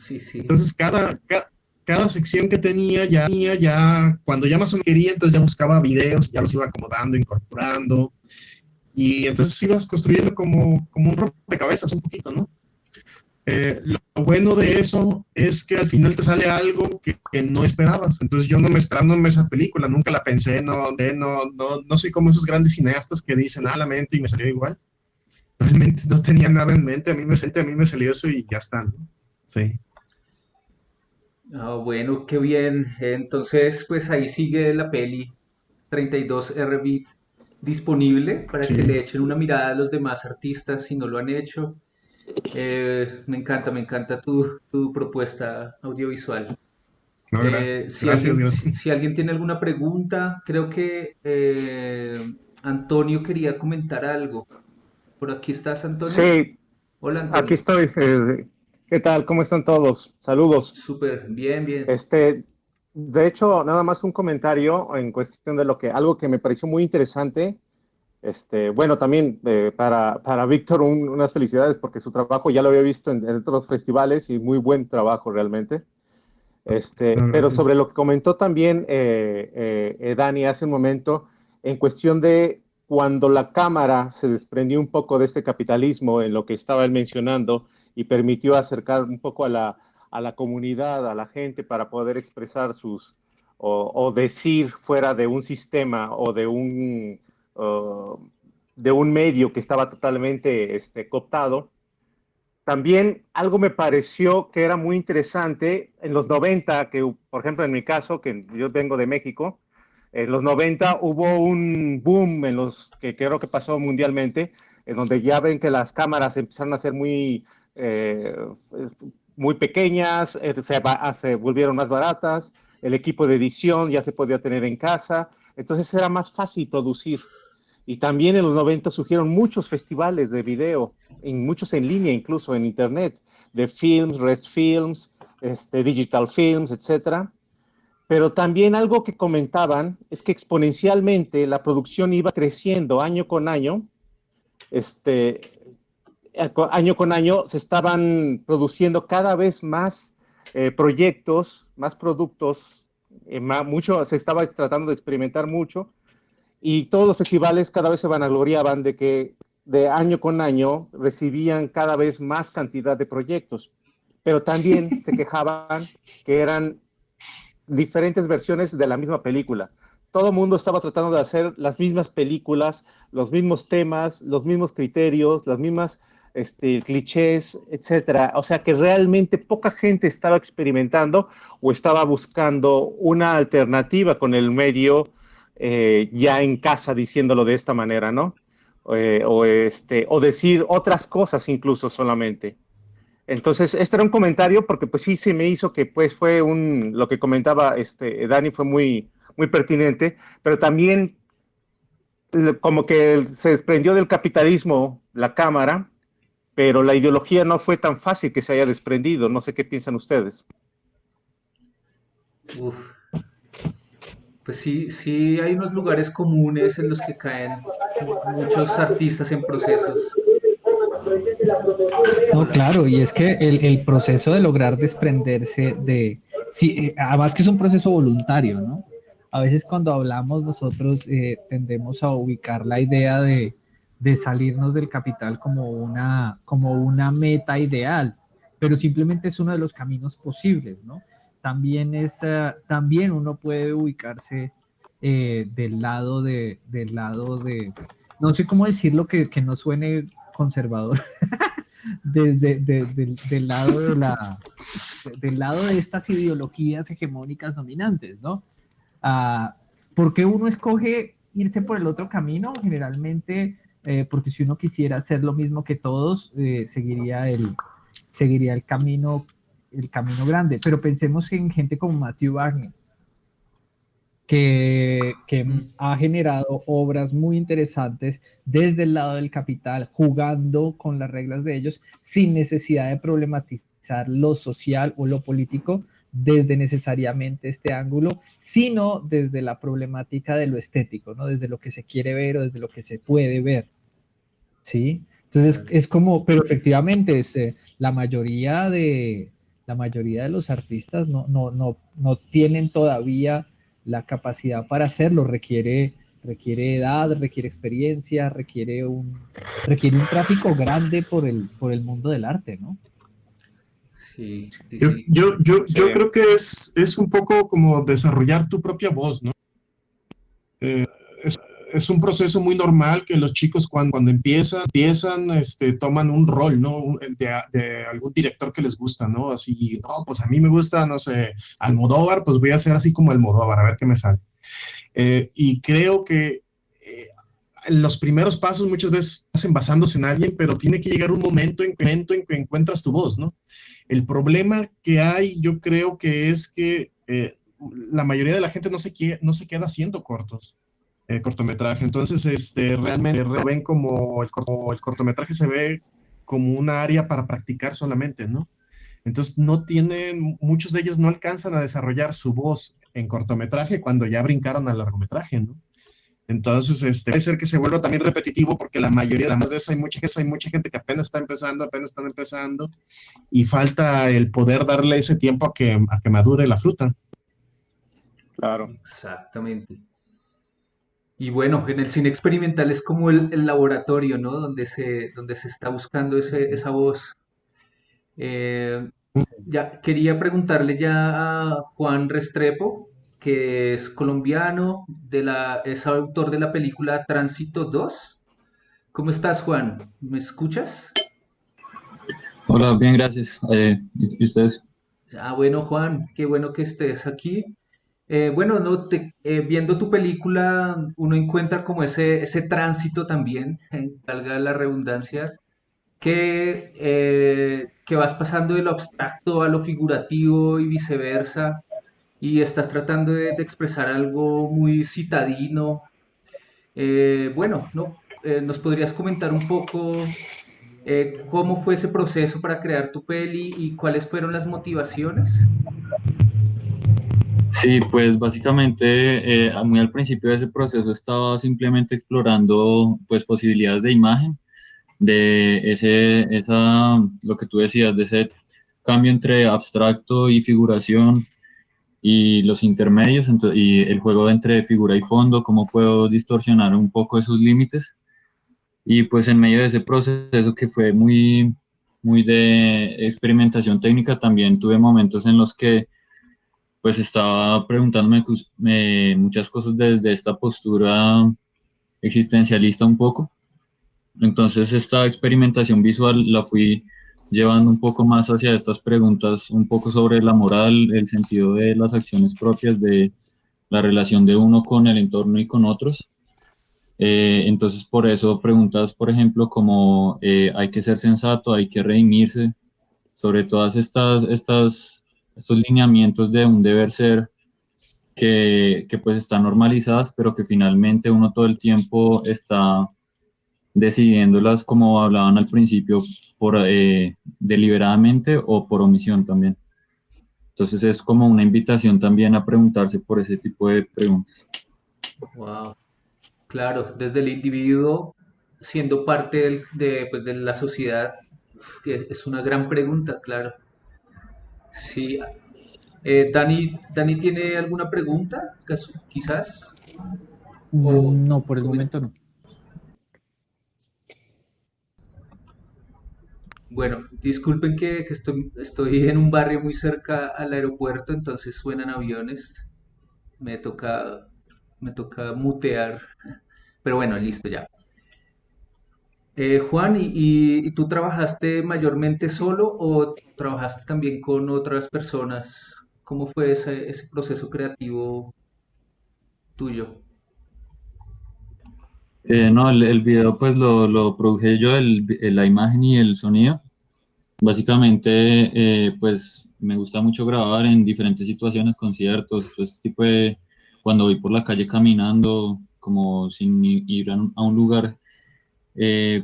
S1: Sí, sí.
S3: Entonces, cada sección que tenía, ya, cuando ya más o menos quería, entonces ya buscaba videos, ya los iba acomodando, incorporando, y entonces ibas construyendo como un rompecabezas un poquito, ¿no? Lo bueno de eso es que al final te sale algo que no esperabas. Entonces yo no me esperaba esa película, nunca la pensé, no soy como esos grandes cineastas que dicen, la mente y me salió igual. Realmente no tenía nada en mente, a mí me salió eso y ya está, ¿no? Sí.
S1: Ah, bueno, qué bien. Entonces, pues ahí sigue la peli 32 R-Bit disponible para que le
S3: Sí,
S1: echen una mirada a los demás artistas si no lo han hecho. Me encanta tu propuesta audiovisual.
S3: no,
S1: Si
S3: gracias,
S1: alguien,
S3: gracias.
S1: si alguien tiene alguna pregunta, creo que Antonio quería comentar algo. ¿Por aquí estás, Antonio?
S4: Sí,
S1: Hola,
S4: aquí
S1: Antonio.
S4: estoy. ¿Qué tal? ¿Cómo están todos? Saludos.
S1: Súper, bien, bien.
S4: Este, de hecho, nada más un comentario en cuestión de algo que me pareció muy interesante. Bueno, también para Víctor unas felicidades porque su trabajo ya lo había visto en otros festivales y muy buen trabajo realmente.
S3: No,
S4: Pero sobre
S3: gracias.
S4: lo que comentó también Dani hace un momento, en cuestión de cuando la Cámara se desprendió un poco de este capitalismo en lo que estaba él mencionando y permitió acercar un poco a la comunidad, a la gente para poder expresar o decir fuera de un sistema o uh, de un medio que estaba totalmente cooptado. También algo me pareció que era muy interesante en los 90, que por ejemplo en mi caso, que yo vengo de México, en los 90 hubo un boom en los que creo que pasó mundialmente, en donde ya ven que las cámaras empezaron a ser eh, muy pequeñas, se volvieron más baratas, el equipo de edición ya se podía tener en casa, entonces era más fácil producir. Y también en los 90 surgieron muchos festivales de video, muchos en línea, incluso en internet, de films, Red Films, Digital Films, etcétera. Pero también algo que comentaban es que exponencialmente la producción iba creciendo año con año. Este, Año con año se estaban produciendo cada vez más proyectos, más productos, mucho, se estaba tratando de experimentar mucho y todos los festivales cada vez se vanagloriaban de que de año con año recibían cada vez más cantidad de proyectos, pero también se quejaban que eran diferentes versiones de la misma película. Todo el mundo estaba tratando de hacer las mismas películas, los mismos temas, los mismos criterios, las mismas clichés, etcétera. O sea que realmente poca gente estaba experimentando o estaba buscando una alternativa con el medio ya en casa, diciéndolo de esta manera, ¿no? O decir otras cosas incluso solamente. Entonces, este era un comentario porque pues sí se me hizo que pues lo que comentaba Dani fue muy pertinente, pero también como que se desprendió del capitalismo la Cámara, pero la ideología no fue tan fácil que se haya desprendido. No sé qué piensan ustedes.
S1: Uf, pues sí, sí hay unos lugares comunes en los que caen muchos artistas en procesos.
S2: No,
S1: Hola.
S2: claro, y es que el proceso de lograr desprenderse de, sí, además que es un proceso voluntario, ¿no? A veces cuando hablamos nosotros tendemos a ubicar la idea de salirnos del capital como una meta ideal, pero simplemente es uno de los caminos posibles, ¿no? También uno puede ubicarse del lado de, no sé cómo decirlo que no suene conservador, del lado del lado de estas ideologías hegemónicas dominantes, ¿no? Ah, ¿por qué uno escoge irse por el otro camino, generalmente, porque si uno quisiera hacer lo mismo que todos, seguiría el camino grande. Pero pensemos en gente como Matthew Barney, que ha generado obras muy interesantes desde el lado del capital, jugando con las reglas de ellos, sin necesidad de problematizar lo social o lo político desde necesariamente este ángulo, sino desde la problemática de lo estético, ¿no? Desde lo que se quiere ver o desde lo que se puede ver, ¿sí? Entonces es como, pero efectivamente la mayoría de los artistas no tienen todavía la capacidad para hacerlo, requiere edad, requiere experiencia, requiere un tráfico grande por el mundo del arte, ¿no?
S1: Sí, sí,
S3: Yo,
S1: sí.
S3: yo creo que es un poco como desarrollar tu propia voz, ¿no? Eh, es, es un proceso muy normal que los chicos cuando empiezan toman un rol, ¿no? De algún director que les gusta, ¿no? Así, no, pues a mí me gusta, no sé, Almodóvar, pues voy a hacer así como Almodóvar, a ver qué me sale. Y creo que los primeros pasos muchas veces hacen basándose en alguien, pero tiene que llegar un momento en que encuentras tu voz, ¿no? El problema que hay, yo creo que es que la mayoría de la gente no se queda haciendo cortometraje. Entonces, realmente ven como el cortometraje se ve como una área para practicar solamente, ¿no? Entonces, muchos de ellos no alcanzan a desarrollar su voz en cortometraje cuando ya brincaron al largometraje, ¿no? Entonces, puede ser que se vuelva también repetitivo porque la mayoría de las veces hay mucha gente que apenas están empezando y falta el poder darle ese tiempo a que madure la fruta.
S4: Claro.
S1: Exactamente. Y bueno, en el cine experimental es como el laboratorio, ¿no? Donde se está buscando esa voz. Eh, ya quería preguntarle ya a Juan Restrepo, que es colombiano, es autor de la película Tránsito 2. ¿Cómo estás, Juan? ¿Me escuchas?
S5: Hola, bien, gracias. ¿Y ustedes?
S1: Ah, bueno, Juan, qué bueno que estés aquí. Bueno, no, viendo tu película, uno encuentra como ese tránsito también, valga la redundancia, que vas pasando de lo abstracto a lo figurativo y viceversa, y estás tratando de expresar algo muy citadino. Bueno, ¿no? ¿Nos podrías comentar un poco cómo fue ese proceso para crear tu peli y cuáles fueron las motivaciones?
S5: Sí, pues básicamente muy al principio de ese proceso estaba simplemente explorando pues posibilidades de imagen, de lo que tú decías, de ese cambio entre abstracto y figuración y los intermedios y el juego entre figura y fondo, cómo puedo distorsionar un poco esos límites. Y pues en medio de ese proceso que fue muy de experimentación técnica, también tuve momentos en los que pues estaba preguntándome muchas cosas desde esta postura existencialista un poco. Entonces esta experimentación visual la fui llevando un poco más hacia estas preguntas, un poco sobre la moral, el sentido de las acciones propias, de la relación de uno con el entorno y con otros. Entonces, por eso preguntas, por ejemplo, como hay que ser sensato, hay que redimirse, sobre todas estos lineamientos de un deber ser que pues están normalizadas, pero que finalmente uno todo el tiempo está decidiéndolas, como hablaban al principio, deliberadamente o por omisión también. Entonces es como una invitación también a preguntarse por ese tipo de preguntas.
S1: Wow. Claro, desde el individuo siendo parte pues, de la sociedad, que es una gran pregunta, claro. Sí, Dani tiene alguna pregunta, quizás? O,
S2: No, por el
S1: o-
S2: momento no.
S1: bueno, disculpen que estoy en un barrio muy cerca al aeropuerto, entonces suenan aviones. Me toca, me toca mutear. Pero bueno, listo ya. Juan, ¿y tú trabajaste mayormente solo o trabajaste también con otras personas? ¿Cómo fue ese proceso creativo tuyo?
S5: No, el video pues lo produje yo, la imagen y el sonido. Básicamente, pues me gusta mucho grabar en diferentes situaciones, conciertos, todo este tipo de, cuando voy por la calle caminando, como sin ir a un lugar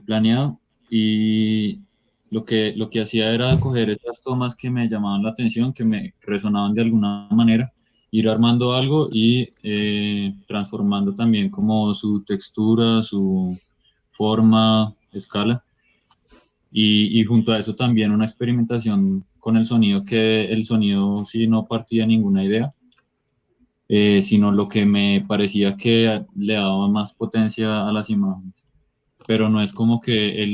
S5: planeado. Y lo que hacía era coger esas tomas que me llamaban la atención, que me resonaban de alguna manera, ir armando algo y transformando también como su textura, su forma, escala. Y junto a eso también una experimentación con el sonido, que el sonido sí no partía de ninguna idea, sino lo que me parecía que le daba más potencia a las imágenes. Pero no es como que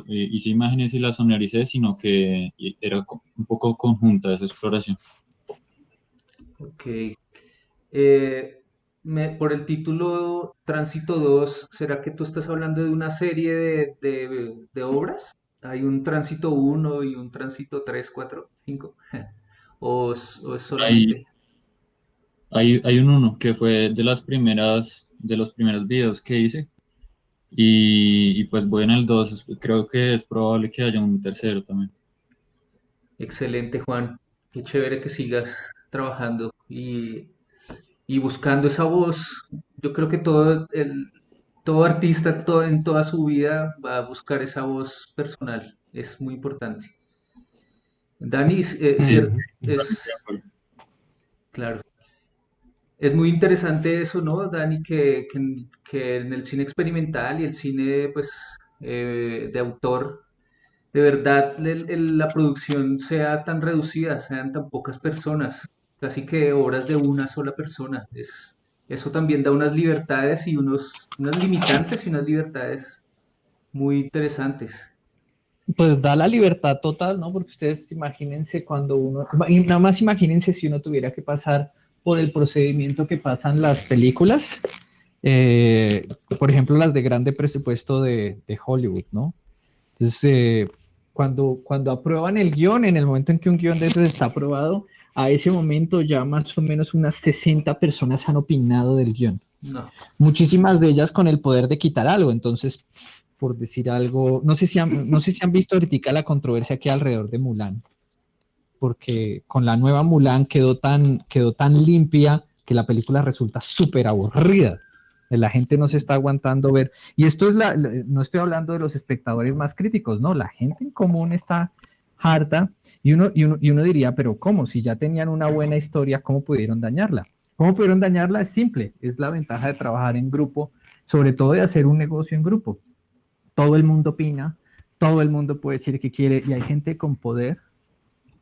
S5: hice imágenes y las sonoricé, sino que era un poco conjunta esa exploración.
S1: Ok. Por el título Tránsito 2, ¿será que tú estás hablando de una serie de obras? ¿Hay un Tránsito 1 y un Tránsito 3, 4, 5? O es
S5: Hay,
S1: solamente?
S5: hay un uno que fue de los primeros videos que hice, y pues voy en el 2. Creo que es probable que haya un tercero también.
S1: Excelente, Juan. Qué chévere que sigas trabajando y buscando esa voz. Yo creo que todo artista en toda su vida va a buscar esa voz personal. Es muy importante. Dani,
S3: Mm.
S5: Totalmente de acuerdo.
S1: claro, es muy interesante eso, ¿no, Dani? Que en el cine experimental y el cine, pues, de autor, de verdad la producción sea tan reducida, sean tan pocas personas, casi que obras de una sola persona. Eso también da unas libertades y unas limitantes y unas libertades muy interesantes.
S2: Pues da la libertad total, ¿no? Porque ustedes imagínense cuando uno, y nada más imagínense si uno tuviera que pasar por el procedimiento que pasan las películas, eh, por ejemplo, las de grande presupuesto de Hollywood, ¿no? Entonces, cuando aprueban el guión, en el momento en que un guión de esos está aprobado, a ese momento ya más o menos unas 60 personas han opinado del guión.
S1: No,
S2: Muchísimas de ellas con el poder de quitar algo. Entonces, por decir algo, no sé si han visto ahorita la controversia que hay alrededor de Mulan, porque con la nueva Mulan quedó tan limpia que la película resulta súper aburrida. La gente no se está aguantando ver. Y esto es no estoy hablando de los espectadores más críticos, no, la gente en común está harta y uno diría, pero ¿cómo? Si ya tenían una buena historia, ¿cómo pudieron dañarla? ¿Cómo pudieron dañarla? Es simple, es la ventaja de trabajar en grupo, sobre todo de hacer un negocio en grupo. Todo el mundo opina, todo el mundo puede decir que quiere y hay gente con poder,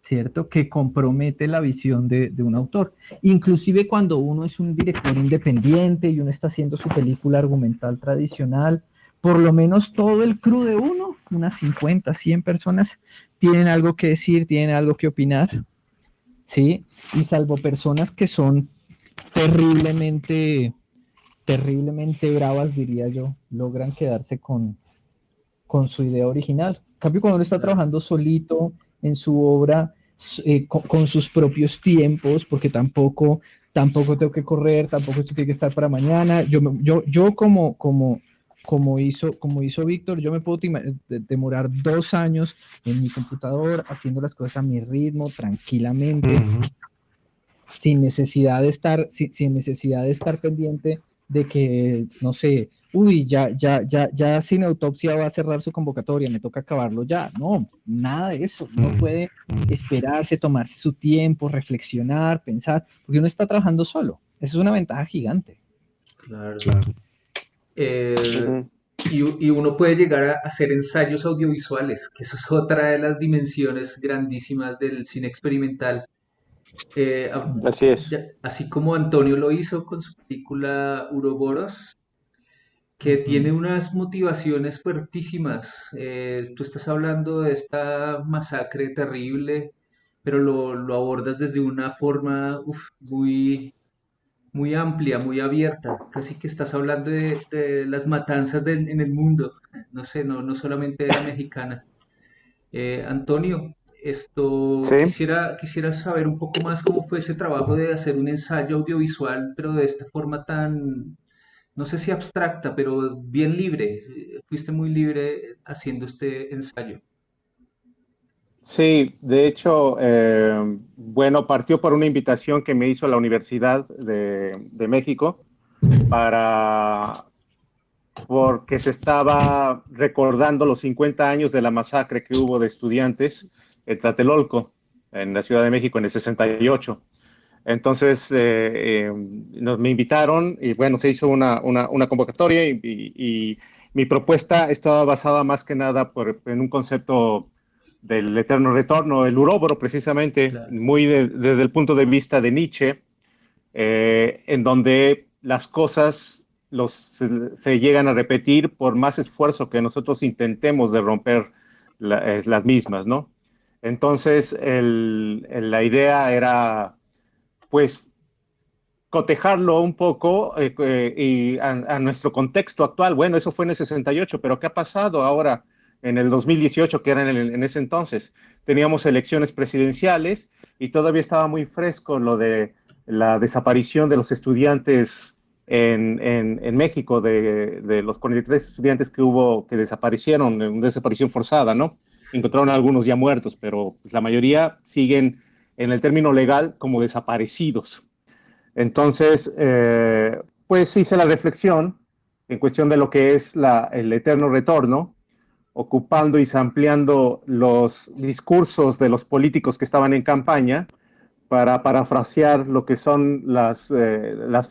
S2: ¿cierto? Que compromete la visión de un autor. Inclusive cuando uno es un director independiente y uno está haciendo su película argumental tradicional, por lo menos todo el crew de uno, unas 50, 100 personas, tienen algo que decir, tienen algo que opinar, ¿sí? Y salvo personas que son terriblemente, terriblemente bravas, diría yo, logran quedarse con su idea original. En cambio, cuando uno está
S1: claro.
S2: trabajando solito en su obra, con sus propios tiempos, porque tampoco tengo que correr, tampoco esto tiene que estar para mañana. Yo como hizo Víctor, yo me puedo demorar 2 años en mi computador haciendo las cosas a mi ritmo, tranquilamente, sin necesidad de sin necesidad de estar pendiente de que, no sé, uy, ya Sin Autopsia va a cerrar su convocatoria, me toca acabarlo ya. No, nada de eso. Uno puede esperarse, tomarse su tiempo, reflexionar, pensar, porque uno está trabajando solo. Eso es una ventaja gigante.
S1: Claro.
S3: Claro.
S1: Eh, y uno puede llegar a hacer ensayos audiovisuales, que eso es otra de las dimensiones grandísimas del cine experimental. Eh, a-
S4: Así es.
S1: Así como Antonio lo hizo con su película Uroboros, que tiene unas motivaciones fuertísimas. Tú estás hablando de esta masacre terrible, pero lo abordas desde una forma muy amplia, muy abierta. Casi que estás hablando de las matanzas en el mundo. No sé, no solamente de la mexicana. Antonio,
S4: Sí.
S1: quisiera saber un poco más cómo fue ese trabajo de hacer un ensayo audiovisual, pero de esta forma no sé si abstracta, pero bien libre. Fuiste muy libre haciendo este ensayo.
S4: Sí, de hecho, bueno, partió por una invitación que me hizo la Universidad de México para, porque se estaba recordando los 50 años de la masacre que hubo de estudiantes en Tlatelolco, en la Ciudad de México, en el 68. Entonces, me invitaron y bueno, se hizo una convocatoria y mi propuesta estaba basada más que nada en un concepto del eterno retorno, el uróboro precisamente,
S1: Claro.
S4: muy desde el punto de vista de Nietzsche, en donde las cosas se llegan a repetir por más esfuerzo que nosotros intentemos de romper las mismas, ¿no? Entonces, la idea era, pues, cotejarlo un poco y a nuestro contexto actual. Bueno, eso fue en el 68, pero ¿qué ha pasado ahora en el 2018, que era en ese entonces? Teníamos elecciones presidenciales y todavía estaba muy fresco lo de la desaparición de los estudiantes en México, de los 43 estudiantes que hubo que desaparecieron, una desaparición forzada, ¿no? Encontraron a
S1: Sí.
S4: algunos ya muertos, pero pues, la mayoría siguen en el término legal como desaparecidos. Entonces, pues hice la reflexión en cuestión de lo que es el eterno retorno, ocupando y ampliando los discursos de los políticos que estaban en campaña para parafrasear lo que son las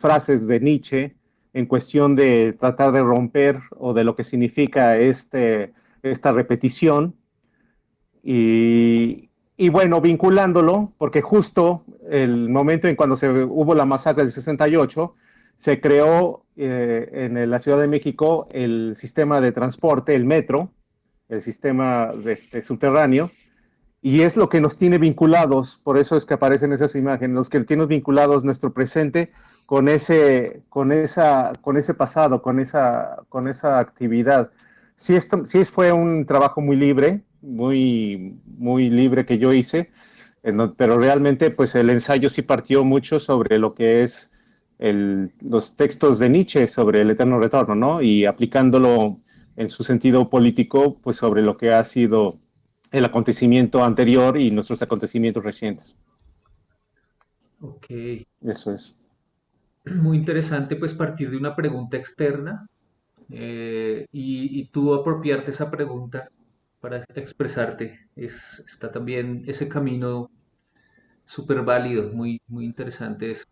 S4: frases de Nietzsche en cuestión de tratar de romper o de lo que significa esta repetición y bueno, vinculándolo, porque justo el momento en cuando hubo la masacre del 68, se creó la Ciudad de México el sistema de transporte, el metro, el sistema subterráneo, y es lo que nos tiene vinculados, por eso es que aparecen esas imágenes, los que tienen vinculados nuestro presente con ese pasado, con esa actividad. Sí fue un trabajo muy libre, muy libre que yo hice, pero realmente pues el ensayo sí partió mucho sobre lo que es los textos de Nietzsche sobre el eterno retorno, ¿no? Y aplicándolo en su sentido político, pues sobre lo que ha sido el acontecimiento anterior y nuestros acontecimientos recientes.
S1: Ok.
S4: Eso es.
S1: Muy interesante pues partir de una pregunta externa y tú apropiarte esa pregunta para expresarte. Está también ese camino súper válido, muy, muy interesante eso.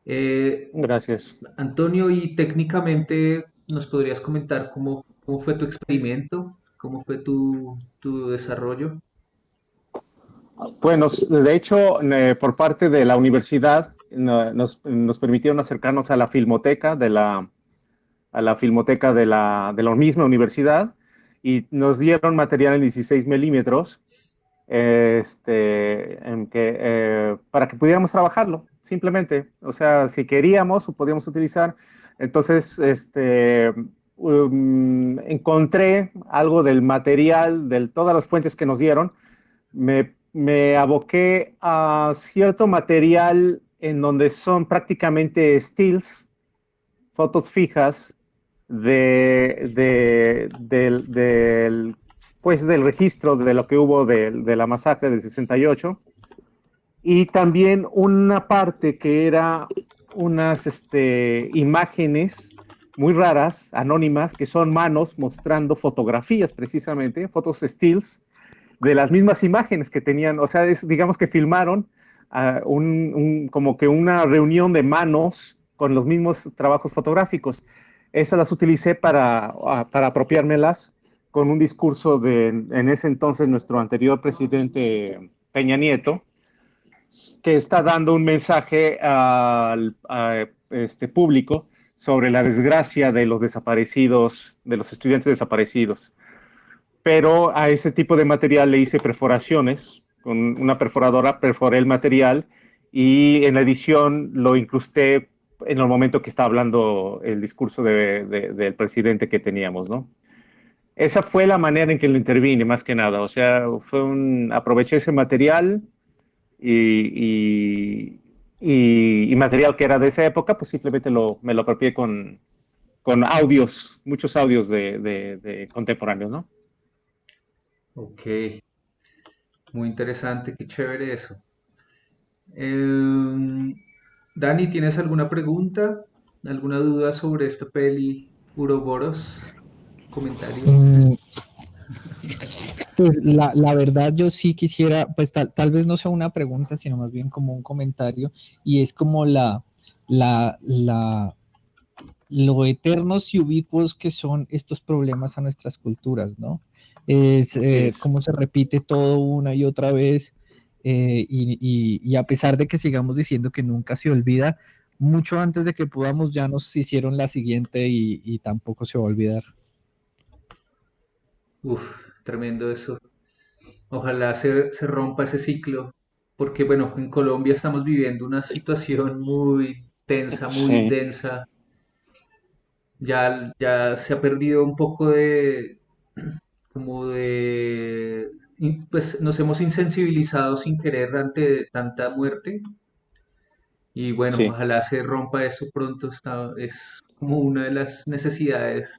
S1: Eh,
S4: Gracias.
S1: Antonio, y técnicamente nos podrías comentar cómo fue tu experimento, cómo fue tu desarrollo.
S4: Bueno, de hecho, por parte de la universidad nos permitieron acercarnos a la filmoteca de la misma universidad y nos dieron material en 16 milímetros para que pudiéramos trabajarlo, simplemente. O sea, si queríamos o podíamos utilizar. Entonces, encontré algo del material, de todas las fuentes que nos dieron. Me aboqué a cierto material en donde son prácticamente stills, fotos fijas pues del registro de lo que hubo de la masacre del 68 y también una parte que era unas imágenes muy raras, anónimas, que son manos mostrando fotografías precisamente, fotos stills de las mismas imágenes que tenían, o sea, digamos que filmaron como que una reunión de manos con los mismos trabajos fotográficos. Esas las utilicé para apropiármelas con un discurso en ese entonces nuestro anterior presidente Peña Nieto, que está dando un mensaje a este público sobre la desgracia de los desaparecidos, de los estudiantes desaparecidos. Pero a ese tipo de material le hice perforaciones, con una perforadora perforé el material y en la edición lo incrusté en el momento que estaba hablando el discurso del presidente que teníamos, ¿no? Esa fue la manera en que lo intervine, más que nada. O sea, aproveché ese material y material que era de esa época, pues simplemente me lo apropié con con audios, muchos audios de contemporáneos, ¿no?
S1: Ok, muy interesante, qué chévere eso. Em, Dani, ¿tienes alguna pregunta? ¿Alguna duda sobre esta peli Uroboros? ¿Comentario?
S2: Mm, Pues la verdad yo sí quisiera, pues tal vez no sea una pregunta, sino más bien como un comentario, y es como la, la, lo eternos y ubicuos que son estos problemas a nuestras culturas, ¿no? Es
S4: Así es.
S2: cómo se repite todo una y otra vez, y a pesar de que sigamos diciendo que nunca se olvida, mucho antes de que podamos ya nos hicieron la siguiente y tampoco se va a olvidar.
S1: Uf, tremendo eso. Ojalá se rompa ese ciclo, porque bueno, en Colombia estamos viviendo una situación muy tensa, muy
S4: Sí,
S1: densa. Ya se ha perdido un poco de, como de, pues nos hemos insensibilizado sin querer ante tanta muerte. Y bueno,
S4: sí.
S1: ojalá se rompa eso pronto. Es como una de las necesidades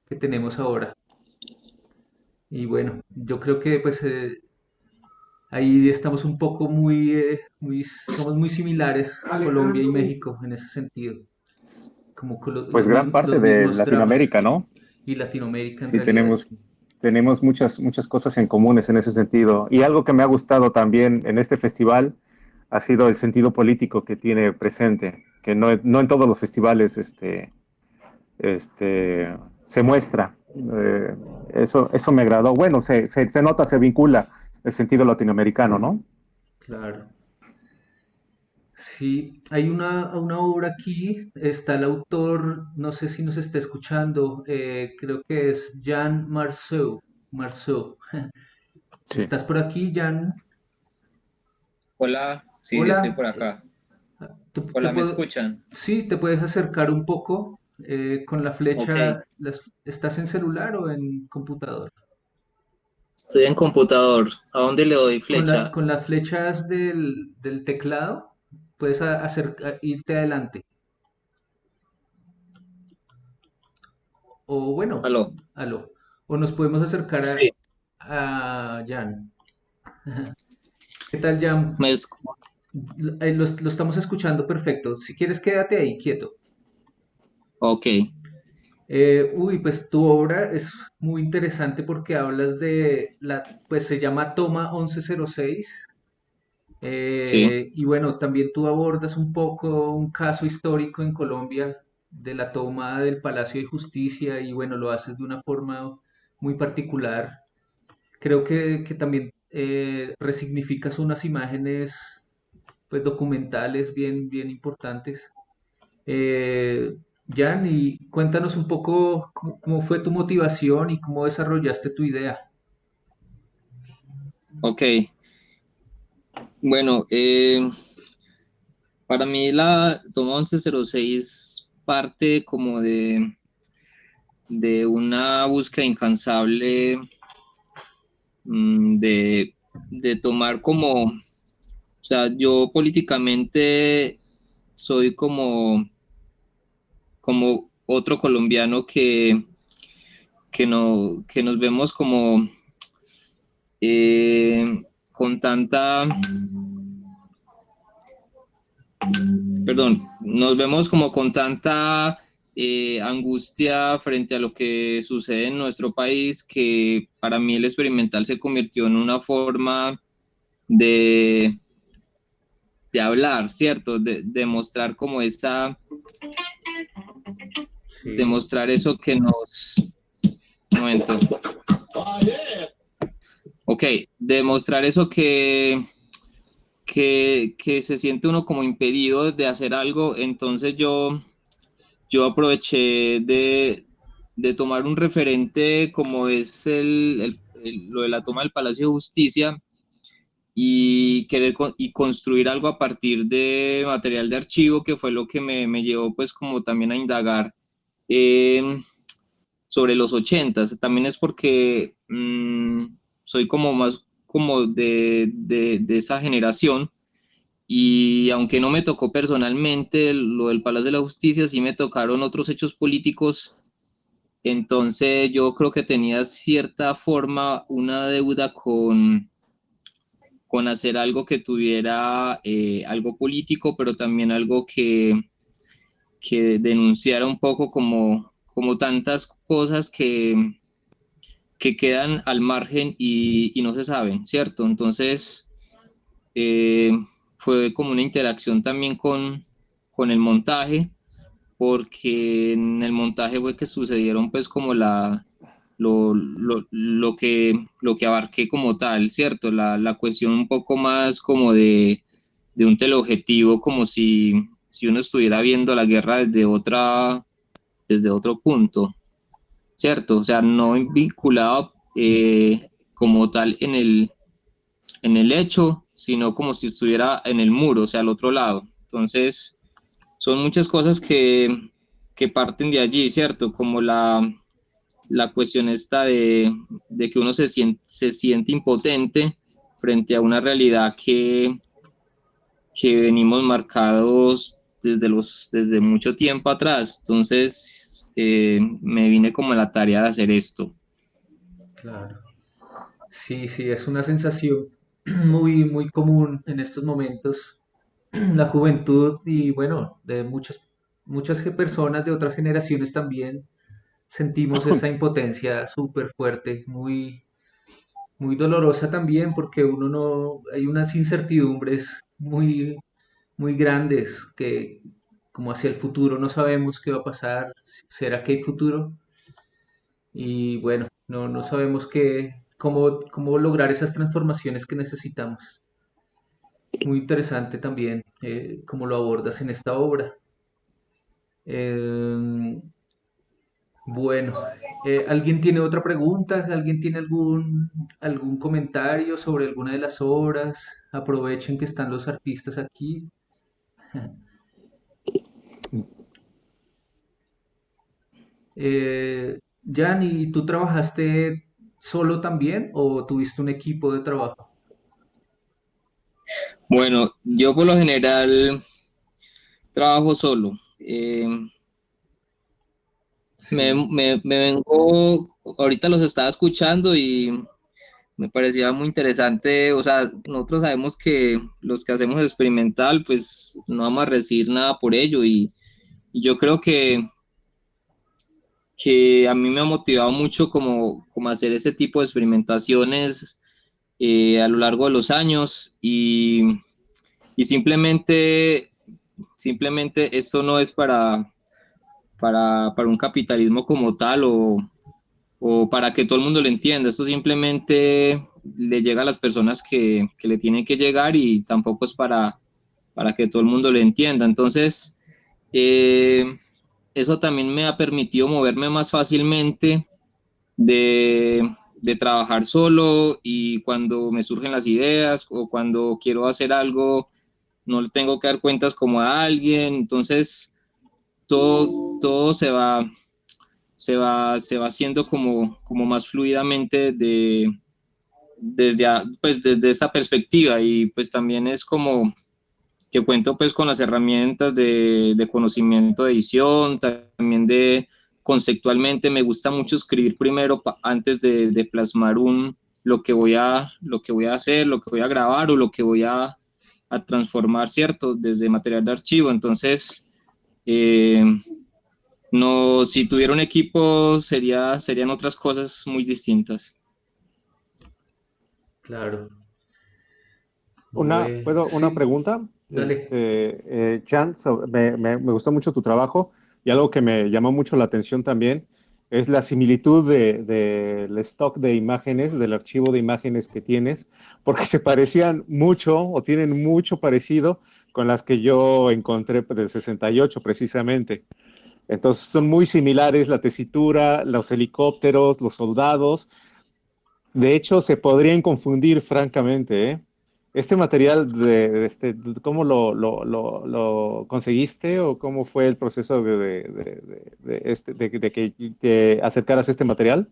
S1: que tenemos ahora. Y bueno, yo creo que pues ahí estamos un poco somos muy similares, Colombia y
S3: Alejandro,
S1: México, en ese sentido, como con
S4: Pues gran parte
S1: los
S4: de
S1: mismos dramas,
S4: Latinoamérica, ¿no?
S1: y Latinoamérica en
S4: Sí,
S1: realidad, sí.
S4: tenemos muchas cosas en comunes en ese sentido. Y algo que me ha gustado también en este festival ha sido el sentido político que tiene presente, que no en todos los festivales se muestra. Eso me agradó. Bueno, se nota, se vincula el sentido latinoamericano, ¿no?
S1: Claro. Sí, hay una obra aquí, está el autor, no sé si nos está escuchando, creo que es Jean Marceau. Marceau.
S4: Sí.
S1: ¿Estás por aquí, Jean?
S6: Hola, sí, sí, estoy
S1: Hola.
S6: por acá.
S1: Te
S6: Hola, ¿me
S1: puedo,
S6: escuchan?
S1: sí, te puedes acercar un poco con la
S6: Ok,
S1: flecha. ¿Estás en celular o en computador?
S6: estoy en computador. ¿A dónde le doy flecha?
S1: Con las flechas del teclado, puedes irte adelante. O bueno,
S6: Aló.
S1: aló. O nos podemos acercar
S6: Sí,
S1: a Jan. ¿Qué tal, Jan?
S6: me esc-
S1: Lo estamos escuchando perfecto. Si quieres, quédate ahí quieto.
S6: Ok,
S1: Pues tu obra es muy interesante porque hablas pues se llama Toma 1106.
S6: sí,
S1: Y bueno, también tú abordas un poco un caso histórico en Colombia de la toma del Palacio de Justicia y bueno, lo haces de una forma muy particular. Creo que también resignificas unas imágenes pues documentales bien importantes. Eh, Jan, y cuéntanos un poco cómo fue tu motivación y cómo desarrollaste tu idea.
S6: ok. Bueno, para mí la toma 1106 parte como de una búsqueda incansable, de tomar como, o sea, yo políticamente soy como otro colombiano que nos vemos como con tanta, perdón, nos vemos como con tanta angustia frente a lo que sucede en nuestro país, que para mí el experimental se convirtió en una forma de, de hablar, ¿cierto? De mostrar como
S1: Sí,
S6: demostrar eso que nos... Un momento. Ok, demostrar eso que se siente uno como impedido de hacer algo, entonces yo aproveché de tomar un referente como es lo de la toma del Palacio de Justicia y y construir algo a partir de material de archivo, que fue lo que me llevó pues como también a indagar eh, sobre los 80s. También es porque soy como más como de esa generación y aunque no me tocó personalmente lo del Palacio de la Justicia, sí me tocaron otros hechos políticos. Entonces yo creo que tenía cierta forma una deuda con hacer algo que tuviera algo político, pero también algo que denunciara un poco como tantas cosas que quedan al margen y no se saben, ¿cierto? Entonces eh, fue como una interacción también con el montaje, porque en el montaje fue que sucedieron pues como lo que abarqué como tal, ¿cierto? La cuestión un poco más como de un teleobjetivo, como si uno estuviera viendo la guerra desde otro punto, ¿cierto? O sea, no vinculado como tal en el hecho, sino como si estuviera en el muro, o sea, al otro lado. Entonces, son muchas cosas que parten de allí, ¿cierto? Como la cuestión esta de que uno se siente impotente frente a una realidad que venimos marcados desde mucho tiempo atrás. Entonces, me vine como a la tarea de hacer esto.
S1: Claro. Sí, sí, es una sensación muy, muy común en estos momentos. La juventud y bueno, de muchas personas de otras generaciones también sentimos esa impotencia súper fuerte, muy, muy dolorosa también porque uno no, hay unas incertidumbres muy, muy grandes que como hacia el futuro no sabemos qué va a pasar, será que hay futuro y bueno, no sabemos cómo lograr esas transformaciones que necesitamos. Muy interesante también cómo lo abordas en esta obra. Em, bueno, ¿alguien tiene otra pregunta? ¿Alguien tiene algún comentario sobre alguna de las obras? Aprovechen que están los artistas aquí. Jan, ¿y tú trabajaste solo también o tuviste un equipo de trabajo?
S6: Bueno, yo por lo general trabajo solo.
S1: Sí,
S6: Me vengo, ahorita los estaba escuchando y me parecía muy interesante. O sea, nosotros sabemos que los que hacemos experimental, pues no vamos a recibir nada por ello y yo creo que a mí me ha motivado mucho como hacer ese tipo de experimentaciones a lo largo de los años y simplemente esto no es para un capitalismo como tal o para que todo el mundo lo entienda. Esto simplemente le llega a las personas que le tienen que llegar y tampoco es para que todo el mundo lo entienda. Entonces, eh, eso también me ha permitido moverme más fácilmente de trabajar solo y cuando me surgen las ideas o cuando quiero hacer algo, no le tengo que dar cuentas como a alguien. Entonces, todo se va haciendo como más fluidamente desde esta perspectiva y pues también es como que cuento pues con las herramientas de conocimiento de edición, también de conceptualmente me gusta mucho escribir primero antes de plasmar lo que voy a hacer, lo que voy a grabar o lo que voy a transformar, ¿cierto? Desde material de archivo. Entonces, eh, no, si tuviera un equipo serían otras cosas muy distintas.
S1: claro.
S4: Una
S1: Sí,
S4: pregunta?
S1: dale.
S4: Chan, me gustó mucho tu trabajo y algo que me llamó mucho la atención también es la similitud del stock de imágenes, del archivo de imágenes que tienes, porque se parecían mucho o tienen mucho parecido con las que yo encontré del 68 precisamente. Entonces son muy similares la tesitura, los helicópteros, los soldados. De hecho, se podrían confundir francamente, ¿eh? Este material, ¿cómo lo conseguiste o cómo fue el proceso de que te acercaras a este material?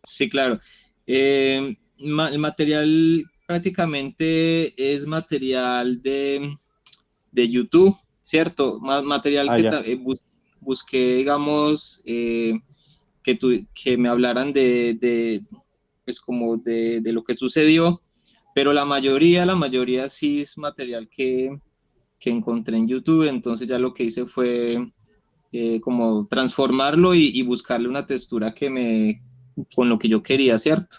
S6: Sí, claro. El material prácticamente es material de YouTube, ¿cierto? Más material que busqué, digamos, que me hablaran pues como de lo que sucedió, pero la mayoría sí es material que encontré en YouTube, entonces ya lo que hice fue como transformarlo y buscarle una textura con lo que yo quería, ¿cierto?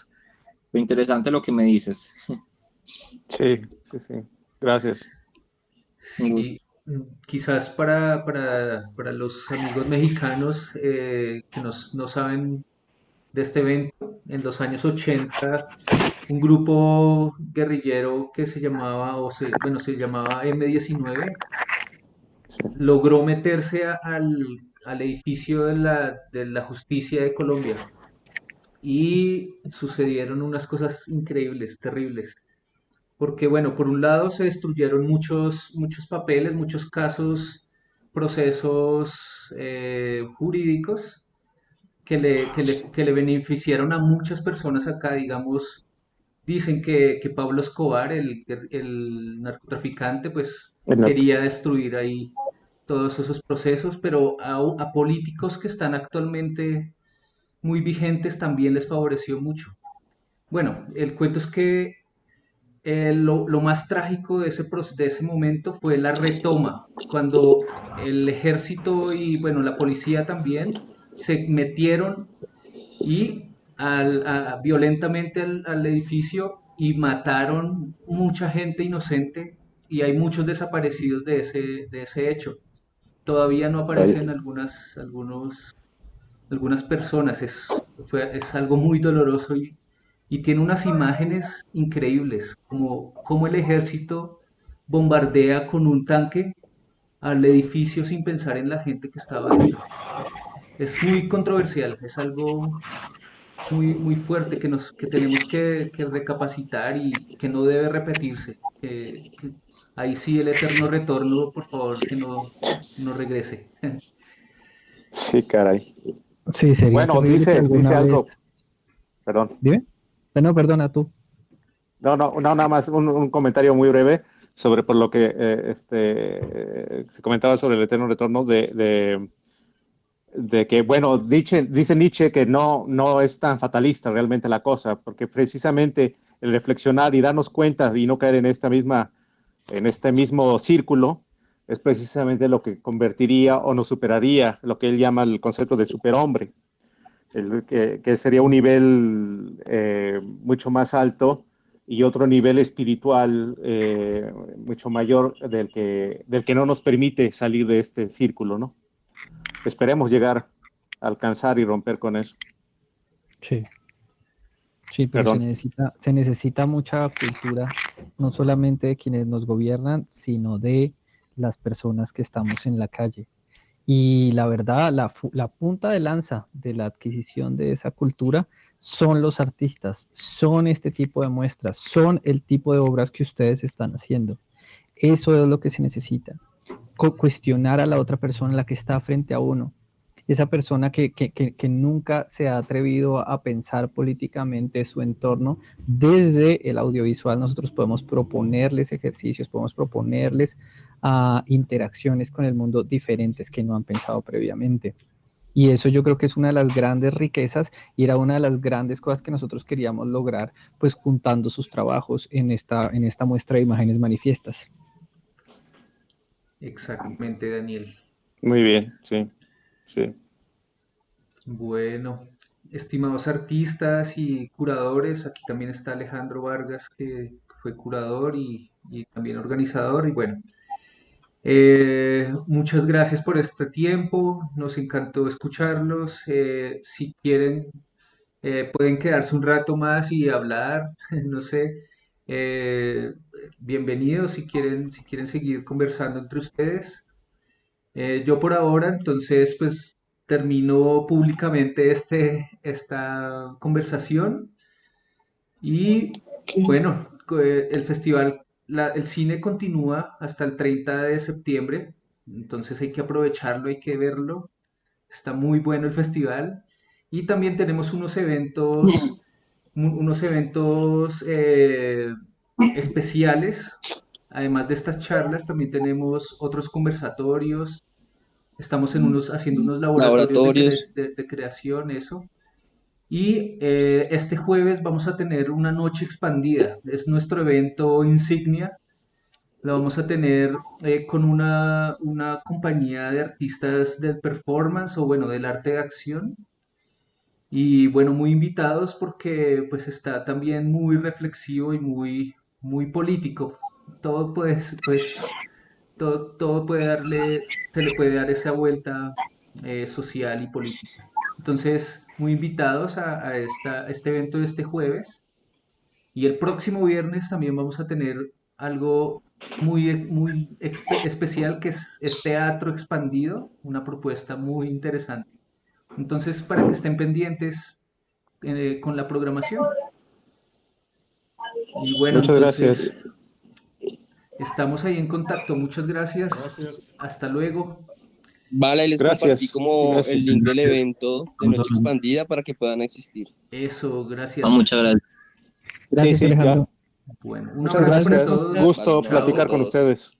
S6: Lo interesante lo que me dices.
S4: Sí, sí, sí. Gracias.
S6: Un gusto.
S1: Sí, quizás para los amigos mexicanos que no saben de este evento, en los años 80, un grupo guerrillero que se llamaba, bueno, se llamaba M-19, logró meterse al edificio de la justicia de Colombia y sucedieron unas cosas increíbles, terribles. Porque, bueno, por un lado se destruyeron muchos papeles, muchos casos, procesos jurídicos que le beneficiaron a muchas personas acá. Digamos, dicen que Pablo Escobar, el narcotraficante, pues quería destruir ahí todos esos procesos, pero a políticos que están actualmente muy vigentes también les favoreció mucho. Bueno, el cuento es que lo más trágico de ese momento fue la retoma, cuando el ejército y, bueno, la policía también se metieron y violentamente al edificio y mataron mucha gente inocente y hay muchos desaparecidos de ese hecho. Todavía no aparecen algunas personas. Es algo muy doloroso y tiene unas imágenes increíbles, como el ejército bombardea con un tanque al edificio sin pensar en la gente que estaba dentro. Es muy controversial, es algo muy, muy fuerte que tenemos que recapacitar y que no debe repetirse. Ahí sí el eterno retorno, por favor, que no regrese.
S4: Sí, caray.
S2: Sí, sería
S4: Bueno,
S2: terrible que
S4: dice
S2: alguna vez...
S4: algo, perdón.
S2: Dime. No, perdona tú.
S4: No, no, no, nada más un comentario muy breve sobre por lo que se comentaba sobre el eterno retorno de que, bueno, dice Nietzsche que no es tan fatalista realmente la cosa, porque precisamente el reflexionar y darnos cuenta y no caer en este mismo círculo es precisamente lo que convertiría o nos superaría lo que él llama el concepto de superhombre, que sería un nivel mucho más alto y otro nivel espiritual mucho mayor del que no nos permite salir de este círculo, ¿no? Esperemos llegar a alcanzar y romper con eso.
S2: Sí. Sí, pero se
S4: Perdón.
S2: necesita mucha cultura, no solamente de quienes nos gobiernan, sino de las personas que estamos en la calle. Y la verdad, la punta de lanza de la adquisición de esa cultura son los artistas, son este tipo de muestras, son el tipo de obras que ustedes están haciendo. Eso es lo que se necesita. Cuestionar a la otra persona, la que está frente a uno. Esa persona que nunca se ha atrevido a pensar políticamente su entorno, desde el audiovisual nosotros podemos proponerles ejercicios, podemos proponerles interacciones con el mundo diferentes que no han pensado previamente. Y eso yo creo que es una de las grandes riquezas y era una de las grandes cosas que nosotros queríamos lograr, pues juntando sus trabajos en esta muestra de imágenes manifiestas.
S1: Exactamente, Daniel.
S4: Muy bien, sí, sí.
S1: Bueno, estimados artistas y curadores, aquí también está Alejandro Vargas, que fue curador y también organizador. Y bueno, muchas gracias por este tiempo, nos encantó escucharlos. Si quieren, pueden quedarse un rato más y hablar, no sé. Eh, Bienvenidos si quieren seguir conversando entre ustedes. Yo por ahora, entonces, pues termino públicamente esta conversación y bueno, el festival, el cine continúa hasta el 30 de septiembre, entonces hay que aprovecharlo, hay que verlo. Está muy bueno el festival y también tenemos unos eventos especiales. Además de estas charlas, también tenemos otros conversatorios. Estamos haciendo unos laboratorios de creación, eso. Y este jueves vamos a tener una noche expandida. Es nuestro evento insignia. La vamos a tener con una compañía de artistas del performance o bueno, del arte de acción. Y bueno, muy invitados porque pues está también muy reflexivo y muy político. Todo puede, pues, todo puede se le puede dar esa vuelta social y política. Entonces, muy invitados a este evento de este jueves. Y el próximo viernes también vamos a tener algo especial que es teatro expandido, una propuesta muy interesante. Entonces, para que estén pendientes con la programación. Y bueno,
S4: Muchas gracias.
S1: entonces estamos ahí en contacto. Muchas gracias. Hasta luego.
S7: Vale, y les
S4: Gracias.
S7: compartí como
S4: Gracias.
S7: el link del evento de
S5: Vamos
S7: Noche
S5: hablando.
S7: Expandida para que puedan existir.
S1: Eso, gracias.
S6: Muchas gracias.
S2: Gracias,
S4: Sí, sí, ya.
S2: Alejandro.
S1: Bueno, un
S4: Muchas
S1: abrazo para
S4: gracias.
S1: todos.
S4: Gusto
S7: Vale,
S4: platicar
S7: chao a
S4: con
S7: todos.
S4: ustedes.